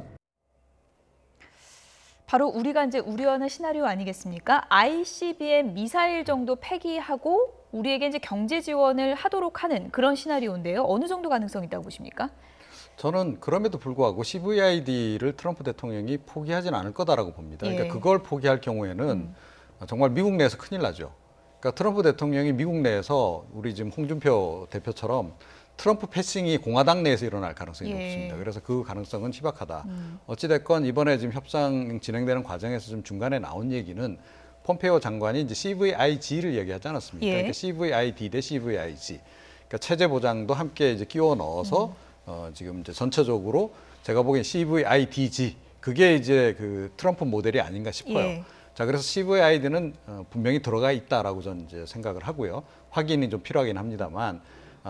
바로 우리가 이제 우려하는 시나리오 아니겠습니까? ICBM 미사일 정도 폐기하고 우리에게 이제 경제 지원을 하도록 하는 그런 시나리오인데요. 어느 정도 가능성이 있다고 보십니까? 저는 그럼에도 불구하고 CVID를 트럼프 대통령이 포기하진 않을 거다라고 봅니다. 예. 그러니까 그걸 포기할 경우에는 정말 미국 내에서 큰일 나죠. 그러니까 트럼프 대통령이 미국 내에서 우리 지금 홍준표 대표처럼 트럼프 패싱이 공화당 내에서 일어날 가능성이 높습니다. 그래서 그 가능성은 희박하다. 어찌됐건 이번에 지금 협상 진행되는 과정에서 좀 중간에 나온 얘기는 폼페이오 장관이 이제 CVIG를 얘기하지 않았습니까? 그러니까 CVID 대 CVIG. 그러니까 체제 보장도 함께 이제 끼워 넣어서 지금 이제 전체적으로 제가 보기엔 CVIDG 그게 이제 그 트럼프 모델이 아닌가 싶어요. 자, 그래서 CVID는 분명히 들어가 있다라고 저는 이제 생각을 하고요. 확인이 좀 필요하긴 합니다만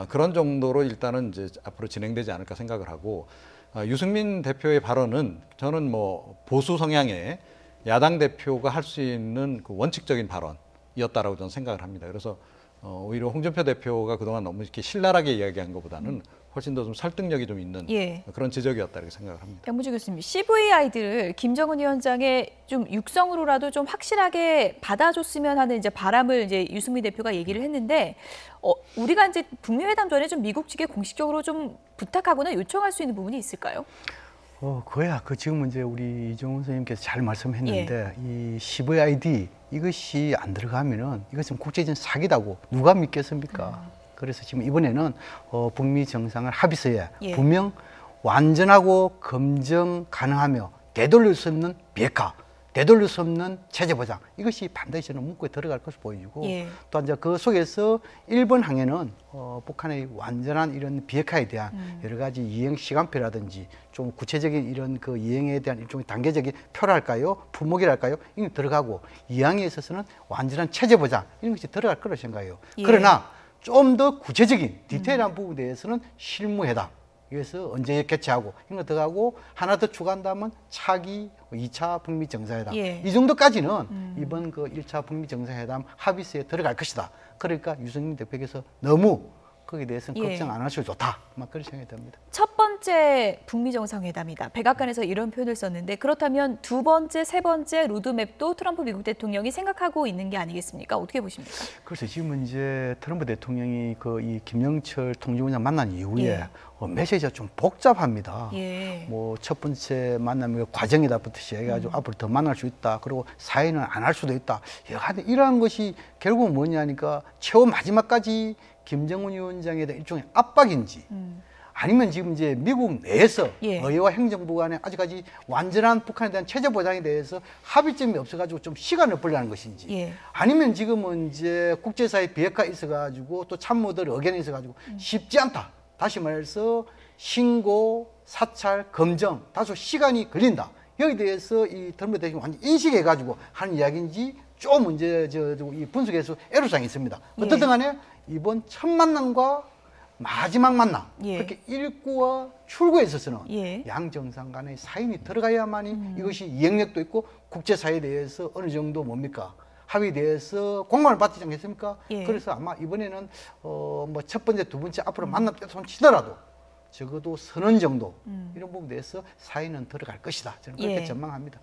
그런 정도로 일단은 이제 앞으로 진행되지 않을까 생각을 하고 유승민 대표의 발언은 저는 뭐 보수 성향의 야당 대표가 할 수 있는 그 원칙적인 발언이었다라고 저는 생각을 합니다. 그래서 오히려 홍준표 대표가 그동안 너무 이렇게 신랄하게 이야기한 것보다는 훨씬 더 좀 설득력이 좀 있는 그런 지적이었다 이렇게 생각을 합니다. 양무지 교수님, CVID를 김정은 위원장의 좀 육성으로라도 좀 확실하게 받아줬으면 하는 이제 바람을 이제 유승민 대표가 얘기를 했는데 우리가 이제 북미 회담 전에 좀 미국 측에 공식적으로 좀 부탁하거나 요청할 수 있는 부분이 있을까요? 그거야. 지금 이제 우리 이종훈 선생님께서 잘 말씀했는데 이 CVID 이것이 안 들어가면은 이것은 국제적인 사기다고 누가 믿겠습니까? 그래서 지금 이번에는 북미 정상을 합의서에 분명 완전하고 검증 가능하며 되돌릴 수 없는 비핵화, 되돌릴 수 없는 체제 보장 이것이 반드시 저는 문구에 들어갈 것으로 보이고 또 이제 그 속에서 일본 항에는 북한의 완전한 이런 비핵화에 대한 여러 가지 이행 시간표라든지 좀 구체적인 이런 그 이행에 대한 일종의 단계적인 표랄까요, 품목이랄까요 이게 들어가고 이 항에 있어서는 완전한 체제 보장 이런 것이 들어갈 거라고 생각해요. 그러나 좀 더 구체적인 디테일한 부분에 대해서는 실무회담 그래서 언제 개최하고 이런 거 들어가고 하나 더 추가한다면 차기 2차 북미 정상회담 이 정도까지는 이번 그 1차 북미 정상회담 합의서에 들어갈 것이다. 그러니까 유승민 대표께서 너무 거기에 대해서는 걱정 안 하셔도 좋다. 막 그런 생각이 듭니다. 첫 번째 북미 정상회담이다. 백악관에서 이런 표현을 썼는데 그렇다면 두 번째, 세 번째 로드맵도 트럼프 미국 대통령이 생각하고 있는 게 아니겠습니까? 어떻게 보십니까? 그래서 지금 이제 트럼프 대통령이 이 김영철 통지부장 만난 이후에 메시지가 좀 복잡합니다. 뭐 첫 번째 만남의 과정이다부터 시작해가지고 앞으로 더 만날 수 있다. 그리고 사인은 안 할 수도 있다. 하여튼 이러한 것이 결국은 뭐냐니까 최후 마지막까지 김정은 위원장에 대한 일종의 압박인지 아니면 지금 이제 미국 내에서 의회와 행정부 간에 아직까지 완전한 북한에 대한 체제 보장에 대해서 합의점이 없어가지고 좀 시간을 벌려는 것인지 아니면 지금은 이제 국제사회 비핵화 있어가지고 또 참모들 의견이 있어가지고 쉽지 않다. 다시 말해서 신고, 사찰, 검증 다소 시간이 걸린다. 여기에 대해서 이 트럼프 대통령이 완전 인식해가지고 하는 이야기인지 좀 이제 이 분석에서 애로사항이 있습니다. 어떻든 간에 이번 첫 만남과 마지막 만남 그렇게 일구와 출구에 있어서는 양 정상 간의 사인이 들어가야만이 이것이 이행력도 있고 국제사회에 대해서 어느 정도 뭡니까? 합의에 대해서 공감을 받지 않겠습니까? 그래서 아마 이번에는 뭐 첫 번째, 두 번째 앞으로 만남 때 손 치더라도 적어도 선언 정도 이런 부분에 대해서 사인은 들어갈 것이다. 저는 그렇게 전망합니다.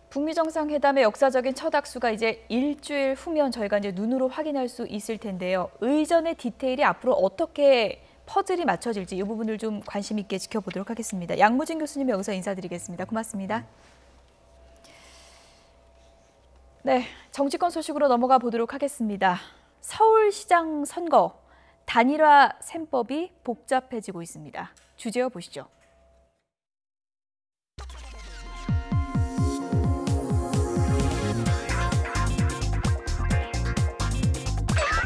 북미 정상회담의 역사적인 첫 악수가 이제 일주일 후면 저희가 이제 눈으로 확인할 수 있을 텐데요. 의전의 디테일이 앞으로 어떻게 퍼즐이 맞춰질지 이 부분을 좀 관심 있게 지켜보도록 하겠습니다. 양무진 교수님 여기서 인사드리겠습니다. 고맙습니다. 네, 정치권 소식으로 넘어가 보도록 하겠습니다. 서울시장 선거, 단일화 셈법이 복잡해지고 있습니다. 주제어 보시죠.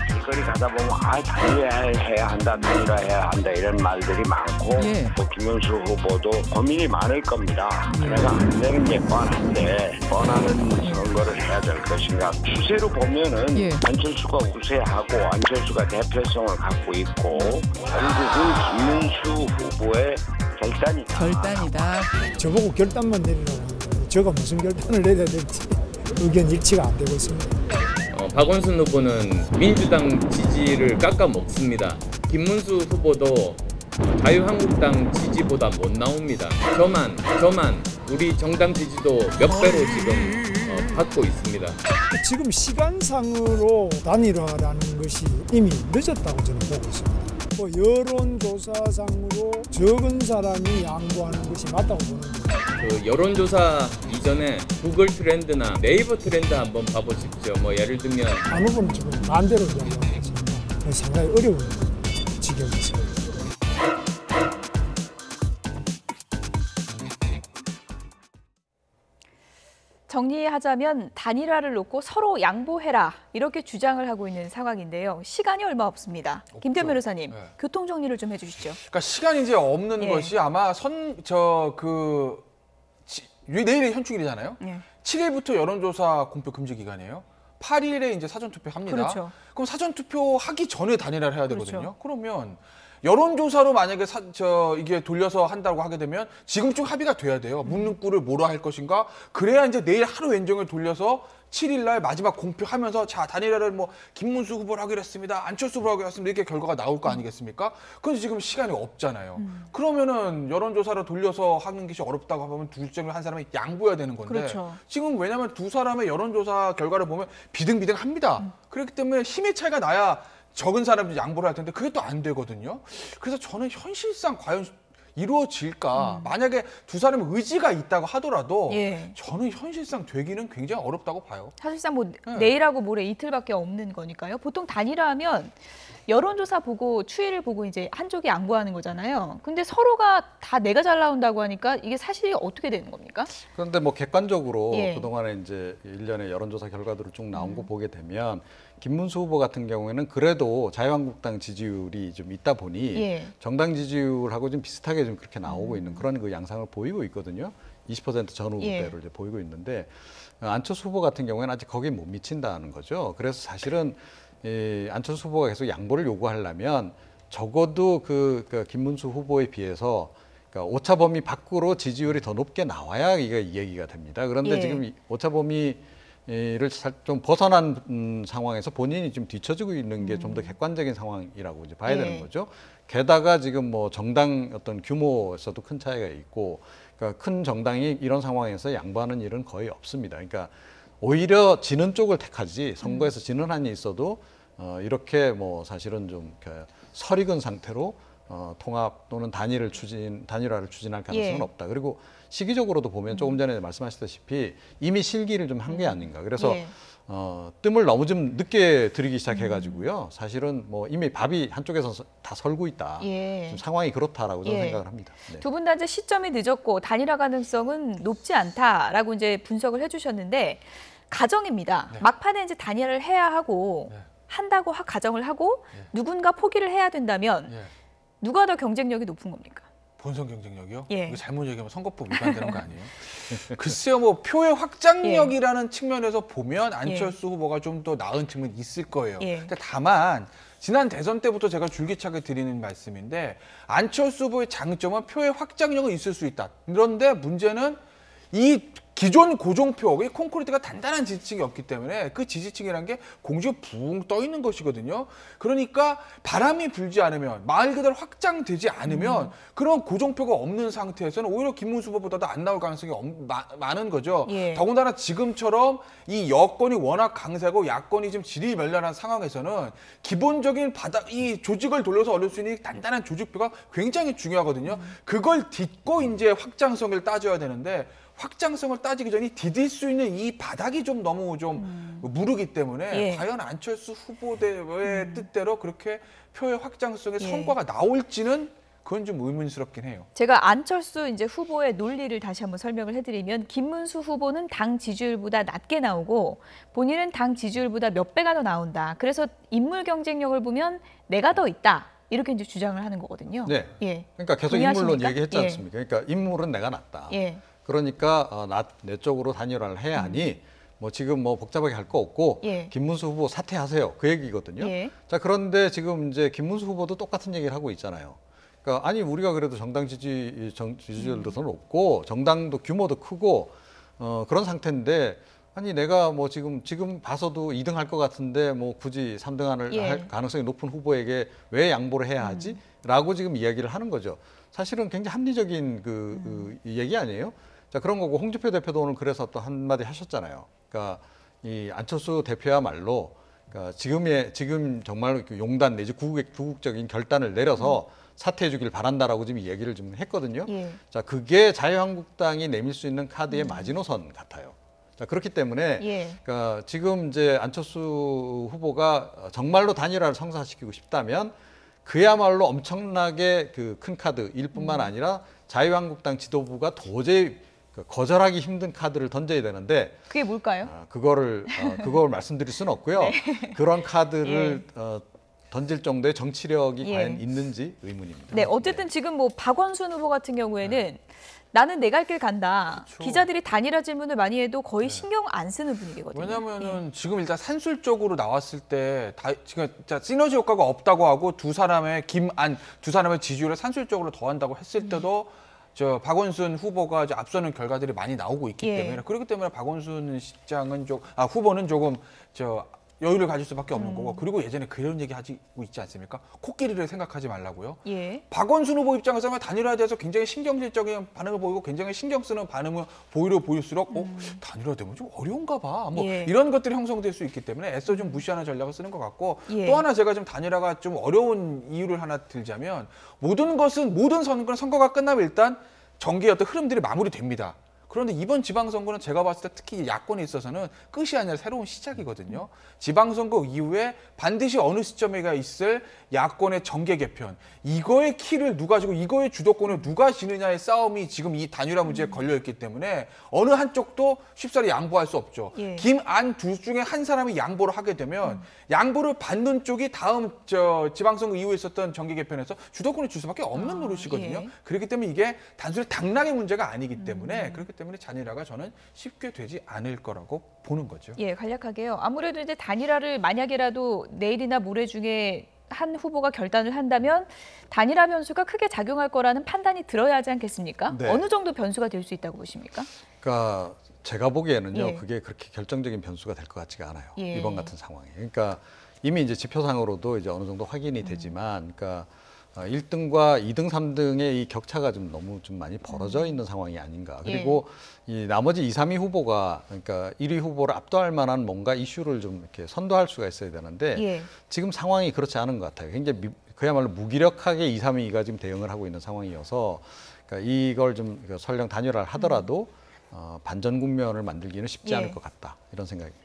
길거리 가다 보면 단일화해야 한다, 단일화해야 한다 이런 말들이 많고 또 김문수 후보도 고민이 많을 겁니다. 그래서 안 되는 게 뻔한데 뻔하는 선거를 해야 될 것인가. 추세로 보면은 안철수가 우세하고 안철수가 대표성을 갖고 있고 결국은 김문수 후보의 결단이다. 저보고 결단만 내리라고 하는데 제가 무슨 결단을 내려야 될지 의견 일치가 안 되고 있습니다. 박원순 후보는 민주당 지지를 깎아먹습니다. 김문수 후보도 자유한국당 지지보다 못 나옵니다. 저만 우리 정당 지지도 몇 배로 지금 받고 있습니다. 지금 시간상으로 단일화라는 것이 이미 늦었다고 저는 보고 있습니다. 여론조사상으로 적은 사람이 양보하는 것이 맞다고 보는 겁니다. 그 여론조사 이전에 구글 트렌드나 네이버 트렌드 한번 봐보십시오. 예를 들면 안 후보는 지금 반대로 이야기하고 있습니다. 상당히 어려운 지경이 있습니다. 정리하자면 단일화를 놓고 서로 양보해라 이렇게 주장을 하고 있는 상황인데요. 시간이 얼마 없습니다. 김태현 변호사님, 교통 정리를 좀 해주시죠. 그러니까 시간이 이제 없는 것이 아마 내일이 현충일이잖아요. 7일부터 여론조사 공표 금지 기간이에요. 8일에 이제 사전투표 합니다. 그렇죠. 그럼 사전투표 하기 전에 단일화를 해야 되거든요. 그렇죠. 그러면 여론조사로 만약에 이게 돌려서 한다고 하게 되면 지금쯤 합의가 돼야 돼요. 묻는 꿀을 뭐로 할 것인가. 그래야 이제 내일 하루 연정을 돌려서 7일 날 마지막 공표하면서 자 단일화를 김문수 후보를 하기로 했습니다. 안철수 후보를 하기로 했습니다. 이렇게 결과가 나올 거 아니겠습니까? 그런데 지금 시간이 없잖아요. 그러면은 여론조사를 돌려서 하는 것이 어렵다고 하면 둘 중에 한 사람이 양보해야 되는 건데 그렇죠. 지금 왜냐하면 두 사람의 여론조사 결과를 보면 비등비등합니다. 그렇기 때문에 힘의 차이가 나야 적은 사람이 양보를 할 텐데 그게 또 안 되거든요. 그래서 저는 현실상 과연 이루어질까? 만약에 두 사람의 의지가 있다고 하더라도 저는 현실상 되기는 굉장히 어렵다고 봐요. 사실상 내일하고 모레 이틀밖에 없는 거니까요. 보통 단일화하면 여론조사 보고 추이를 보고 이제 한쪽이 양보하는 거잖아요. 근데 서로가 다 내가 잘 나온다고 하니까 이게 사실이 어떻게 되는 겁니까? 그런데 객관적으로 그동안에 이제 일련의 여론조사 결과들을 쭉 나온 거 보게 되면 김문수 후보 같은 경우에는 그래도 자유한국당 지지율이 좀 있다 보니 정당 지지율하고 좀 비슷하게 좀 그렇게 나오고 있는 그런 그 양상을 보이고 있거든요. 20% 전후대로 이제 보이고 있는데 안철수 후보 같은 경우에는 아직 거기에 못 미친다는 거죠. 그래서 사실은 안철수 후보가 계속 양보를 요구하려면 적어도 그 김문수 후보에 비해서 그러니까 오차 범위 밖으로 지지율이 더 높게 나와야 이게 이 얘기가 됩니다. 그런데 지금 오차 범위를 좀 벗어난 상황에서 본인이 좀 뒤처지고 있는 게 좀 더 객관적인 상황이라고 이제 봐야 되는 거죠. 게다가 지금 정당 어떤 규모에서도 큰 차이가 있고, 그러니까 큰 정당이 이런 상황에서 양보하는 일은 거의 없습니다. 그러니까 오히려 지는 쪽을 택하지 선거에서 지는 한이 있어도 이렇게 사실은 좀 설익은 상태로 통합 또는 단일화를 추진할 가능성은 없다. 그리고 시기적으로도 보면 조금 전에 말씀하셨다시피 이미 실기를 좀 한 게 아닌가. 그래서 뜸을 너무 좀 늦게 들이기 시작해가지고요. 사실은 이미 밥이 한쪽에서 다 설고 있다. 지금 상황이 그렇다라고 저는 생각을 합니다. 네. 두 분 다 이제 시점이 늦었고 단일화 가능성은 높지 않다라고 이제 분석을 해주셨는데 가정입니다. 막판에 이제 단일화를 해야 하고 한다고 가정을 하고 누군가 포기를 해야 된다면 누가 더 경쟁력이 높은 겁니까? 본선 경쟁력이요? 이거 잘못 얘기하면 선거법 위반되는 거 아니에요? 글쎄요, 표의 확장력이라는 측면에서 보면 안철수 후보가 좀 더 나은 측면이 있을 거예요. 근데 다만 지난 대선 때부터 제가 줄기차게 드리는 말씀인데 안철수 후보의 장점은 표의 확장력은 있을 수 있다. 그런데 문제는 이 기존 고종표, 이 콘크리트가 단단한 지지층이 없기 때문에 그 지지층이라는 게 공중에 붕 떠 있는 것이거든요. 그러니까 바람이 불지 않으면, 말 그대로 확장되지 않으면 그런 고종표가 없는 상태에서는 오히려 김문수 후보보다도 안 나올 가능성이 많은 거죠. 예. 더군다나 지금처럼 이 여권이 워낙 강세고 야권이 지금 지리멸렬한 상황에서는 기본적인 이 조직을 돌려서 얻을 수 있는 단단한 조직표가 굉장히 중요하거든요. 그걸 딛고 이제 확장성을 따져야 되는데, 확장성을 따지기 전에 디딜 수 있는 이 바닥이 좀 너무 좀 무르기 때문에 예. 과연 안철수 후보의 뜻대로 그렇게 표의 확장성의 성과가 나올지는 그건 좀 의문스럽긴 해요. 제가 안철수 이제 후보의 논리를 다시 한번 설명을 해드리면, 김문수 후보는 당 지지율보다 낮게 나오고 본인은 당 지지율보다 몇 배가 더 나온다. 그래서 인물 경쟁력을 보면 내가 더 있다. 이렇게 이제 주장을 하는 거거든요. 네. 예. 그러니까 계속 동의하십니까? 인물론 얘기했지 예. 않습니까? 그러니까 인물은 내가 낫다. 예. 그러니까 내 쪽으로 단일화를 해야 하니 뭐 지금 뭐 복잡하게 할 거 없고 예. 김문수 후보 사퇴하세요. 그 얘기거든요. 예. 자, 그런데 지금 이제 김문수 후보도 똑같은 얘기를 하고 있잖아요. 그러니까 아니 우리가 그래도 정당 지지율도 더 높고 정당도 규모도 크고 그런 상태인데, 아니 내가 뭐 지금 봐서도 2등 할 것 같은데 뭐 굳이 3등을 예. 할 가능성이 높은 후보에게 왜 양보를 해야 하지? 라고 지금 이야기를 하는 거죠. 사실은 굉장히 합리적인 그 얘기 아니에요? 자, 그런 거고, 홍준표 대표도 오늘 그래서 또 한마디 하셨잖아요. 그러니까 이 안철수 대표야말로 그러니까 지금 정말 용단 내지 구국적인 결단을 내려서 사퇴해 주길 바란다라고 지금 얘기를 좀 했거든요. 예. 자, 그게 자유한국당이 내밀 수 있는 카드의 마지노선 같아요. 자, 그렇기 때문에 예. 그러니까 지금 이제 안철수 후보가 정말로 단일화를 성사시키고 싶다면 그야말로 엄청나게 그 큰 카드일 뿐만 아니라 자유한국당 지도부가 도저히 거절하기 힘든 카드를 던져야 되는데, 그게 뭘까요? 그걸 말씀드릴 수는 없고요. 네. 그런 카드를 던질 정도의 정치력이 예. 과연 있는지 의문입니다. 네, 어쨌든 지금 뭐 박원순 후보 같은 경우에는 나는 내 갈 길 간다. 그렇죠. 기자들이 단일화 질문을 많이 해도 거의 신경 안 쓰는 분위기거든요. 왜냐면은 지금 일단 산술적으로 나왔을 때 지금 진짜 시너지 효과가 없다고 하고 두 사람의 김안 두 사람의 지지율을 산술적으로 더한다고 했을 때도 저 박원순 후보가 이제 앞서는 결과들이 많이 나오고 있기 예. 때문에, 그렇기 때문에 박원순 후보는 조금 여유를 가질 수밖에 없는 거고, 그리고 예전에 그런 얘기 하고 있지 않습니까? 코끼리를 생각하지 말라고요. 예. 박원순 후보 입장에서는 단일화에 대해서 굉장히 신경질적인 반응을 보이고 굉장히 신경 쓰는 반응을 보일수록 단일화되면 좀 어려운가 봐. 뭐 예. 이런 것들이 형성될 수 있기 때문에 애써 좀 무시하는 전략을 쓰는 것 같고, 예. 또 하나 제가 좀 단일화가 좀 어려운 이유를 하나 들자면, 모든 선거가 끝나면 일단 정계의 어떤 흐름들이 마무리됩니다. 그런데 이번 지방선거는 제가 봤을 때 특히 야권에 있어서는 끝이 아니라 새로운 시작이거든요. 지방선거 이후에 반드시 어느 시점에가 있을 야권의 정계 개편, 이거의 키를 누가 지고 이거의 주도권을 누가 지느냐의 싸움이 지금 이 단일화 문제에 걸려있기 때문에 어느 한쪽도 쉽사리 양보할 수 없죠. 예. 김안 둘 중에 한 사람이 양보를 하게 되면 양보를 받는 쪽이 다음 지방선거 이후에 있었던 정계 개편에서 주도권을 줄 수밖에 없는 노릇이거든요. 예. 그렇기 때문에 이게 단순히 당락의 문제가 아니기 때문에 그렇기 때문에 단일화가 저는 쉽게 되지 않을 거라고 보는 거죠. 예, 간략하게요. 아무래도 이제 단일화를 만약에라도 내일이나 모레 중에 한 후보가 결단을 한다면 단일화 변수가 크게 작용할 거라는 판단이 들어야 하지 않겠습니까? 네. 어느 정도 변수가 될 수 있다고 보십니까? 그러니까 제가 보기에는요, 예. 그게 그렇게 결정적인 변수가 될 것 같지가 않아요. 예. 이번 같은 상황에. 그러니까 이미 이제 지표상으로도 이제 어느 정도 확인이 되지만, 그러니까 1등과 2등, 3등의 이 격차가 좀 너무 좀 많이 벌어져 있는 상황이 아닌가. 그리고 이 나머지 2, 3위 후보가, 그러니까 1위 후보를 압도할 만한 뭔가 이슈를 좀 이렇게 선도할 수가 있어야 되는데 예. 지금 상황이 그렇지 않은 것 같아요. 굉장히 그야말로 무기력하게 2, 3위가 지금 대응을 하고 있는 상황이어서, 그러니까 이걸 좀 설령 단일화를 하더라도 반전 국면을 만들기는 쉽지 예. 않을 것 같다. 이런 생각입니다.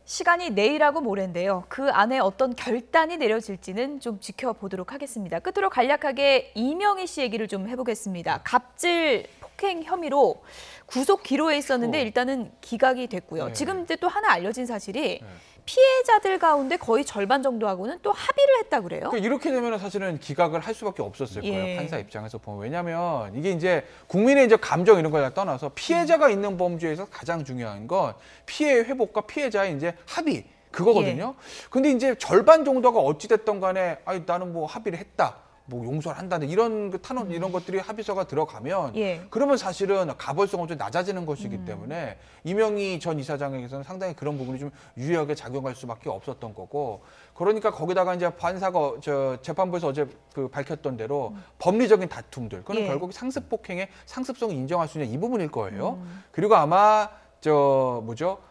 시간이 내일하고 모레인데요. 그 안에 어떤 결단이 내려질지는 좀 지켜보도록 하겠습니다. 끝으로 간략하게 이명희 씨 얘기를 좀 해보겠습니다. 갑질 폭행 혐의로 구속 기로에 있었는데 일단은 기각이 됐고요. 네. 지금 이제 또 하나 알려진 사실이 피해자들 가운데 거의 절반 정도하고는 또 합의를 했다 그래요. 그러니까 이렇게 되면 사실은 기각을 할 수밖에 없었을 거예요. 예. 판사 입장에서 보면. 왜냐하면 이게 이제 국민의 이제 감정 이런 걸 떠나서 피해자가 있는 범죄에서 가장 중요한 건 피해 회복과 피해자의 이제 합의 그거거든요. 근데 이제 절반 정도가 어찌 됐던 간에 아니 나는 뭐 합의를 했다. 뭐 용서를 한다는 이런 그 탄원 이런 것들이 합의서가 들어가면 그러면 사실은 가벌성은 좀 낮아지는 것이기 때문에 이명희 전 이사장에게서는 상당히 그런 부분이 좀 유리하게 작용할 수밖에 없었던 거고 그러니까 거기다가 이제 판사가 재판부에서 어제 그 밝혔던 대로 법리적인 다툼들 그건 결국 상습 폭행의 상습성을 인정할 수 있는 이 부분일 거예요. 그리고 아마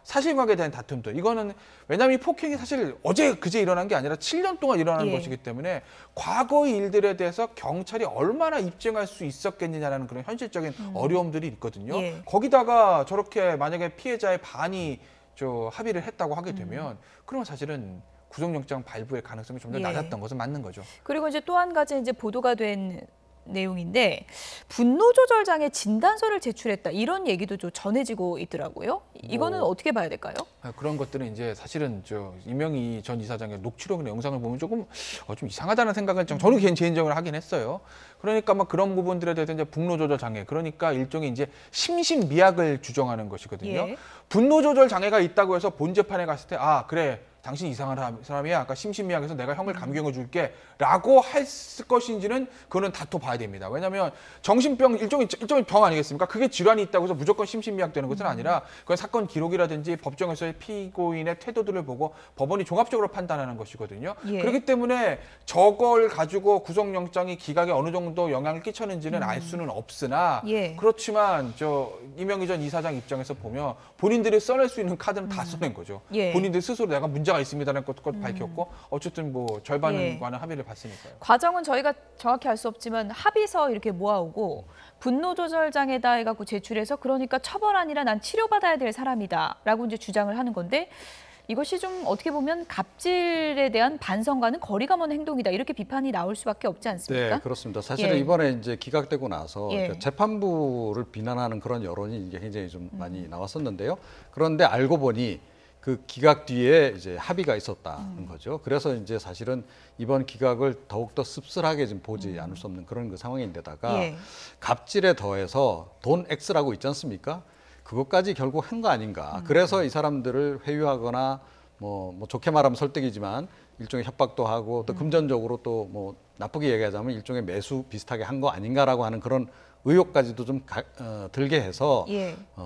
사실관계에 대한 다툼들 이거는 왜냐하면 이 폭행이 사실 어제 그제 일어난 게 아니라 7년 동안 일어난 것이기 때문에 과거의 일들에 대해서 경찰이 얼마나 입증할 수 있었겠느냐라는 그런 현실적인 어려움들이 있거든요. 거기다가 저렇게 만약에 피해자의 반이 합의를 했다고 하게 되면 그러면 사실은 구속영장 발부의 가능성이 좀 더 낮았던 것은 맞는 거죠. 그리고 이제 또 한 가지 이제 보도가 된 내용인데 분노 조절 장애 진단서를 제출했다 이런 얘기도 좀 전해지고 있더라고요. 이거는 어떻게 봐야 될까요? 그런 것들은 이제 사실은 이명희 전 이사장의 녹취록이나 영상을 보면 조금 좀 이상하다는 생각은 저는 개인적으로 하긴 했어요. 그러니까 막 그런 부분들에 대해서 이제 분노 조절 장애 그러니까 일종의 이제 심신미약을 주장하는 것이거든요. 분노 조절 장애가 있다고 해서 본 재판에 갔을 때 그래. 당신 이상한 사람이야. 아까 심신미약해서 내가 형을 감경해 줄게. 라고 할 것인지는 그거는 다퉈봐야 됩니다. 왜냐하면 정신병 일종의 병 아니겠습니까? 그게 질환이 있다고 해서 무조건 심신미약 되는 것은 아니라 그건 사건 기록이라든지 법정에서의 피고인의 태도들을 보고 법원이 종합적으로 판단하는 것이거든요. 그렇기 때문에 저걸 가지고 구속영장이 기각에 어느 정도 영향을 끼쳤는지는 알 수는 없으나 그렇지만 이명희 전 이사장 입장에서 보면 본인들이 써낼 수 있는 카드는 다 써낸 거죠. 본인들 스스로 내가 문제가 있습니다라는 것도 밝혔고 어쨌든 뭐 절반과는 합의를 봤으니까요. 과정은 저희가 정확히 알 수 없지만 합의서 이렇게 모아오고 분노 조절 장애다 해갖고 제출해서 그러니까 처벌 아니라 난 치료받아야 될 사람이다라고 이제 주장을 하는 건데 이것이 좀 어떻게 보면 갑질에 대한 반성과는 거리가 먼 행동이다 이렇게 비판이 나올 수밖에 없지 않습니까? 네, 그렇습니다. 사실은 이번에 이제 기각되고 나서 재판부를 비난하는 그런 여론이 이제 굉장히 좀 많이 나왔었는데요. 그런데 알고 보니 그 기각 뒤에 이제 합의가 있었다는 거죠. 그래서 이제 사실은 이번 기각을 더욱더 씁쓸하게 좀 보지 않을 수 없는 그런 그 상황인데다가 갑질에 더해서 돈 X라고 있지 않습니까? 그것까지 결국 한 거 아닌가. 그래서 이 사람들을 회유하거나 뭐 좋게 말하면 설득이지만 일종의 협박도 하고 또 금전적으로 또 뭐 나쁘게 얘기하자면 일종의 매수 비슷하게 한 거 아닌가라고 하는 그런 의혹까지도 좀 들게 해서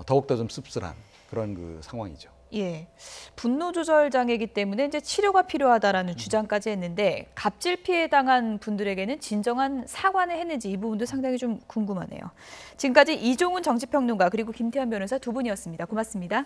더욱더 좀 씁쓸한 그런 그 상황이죠. 분노 조절 장애이기 때문에 이제 치료가 필요하다라는 주장까지 했는데 갑질 피해 당한 분들에게는 진정한 사과는 했는지 이 부분도 상당히 좀 궁금하네요. 지금까지 이종훈 정치평론가 그리고 김태환 변호사 두 분이었습니다. 고맙습니다.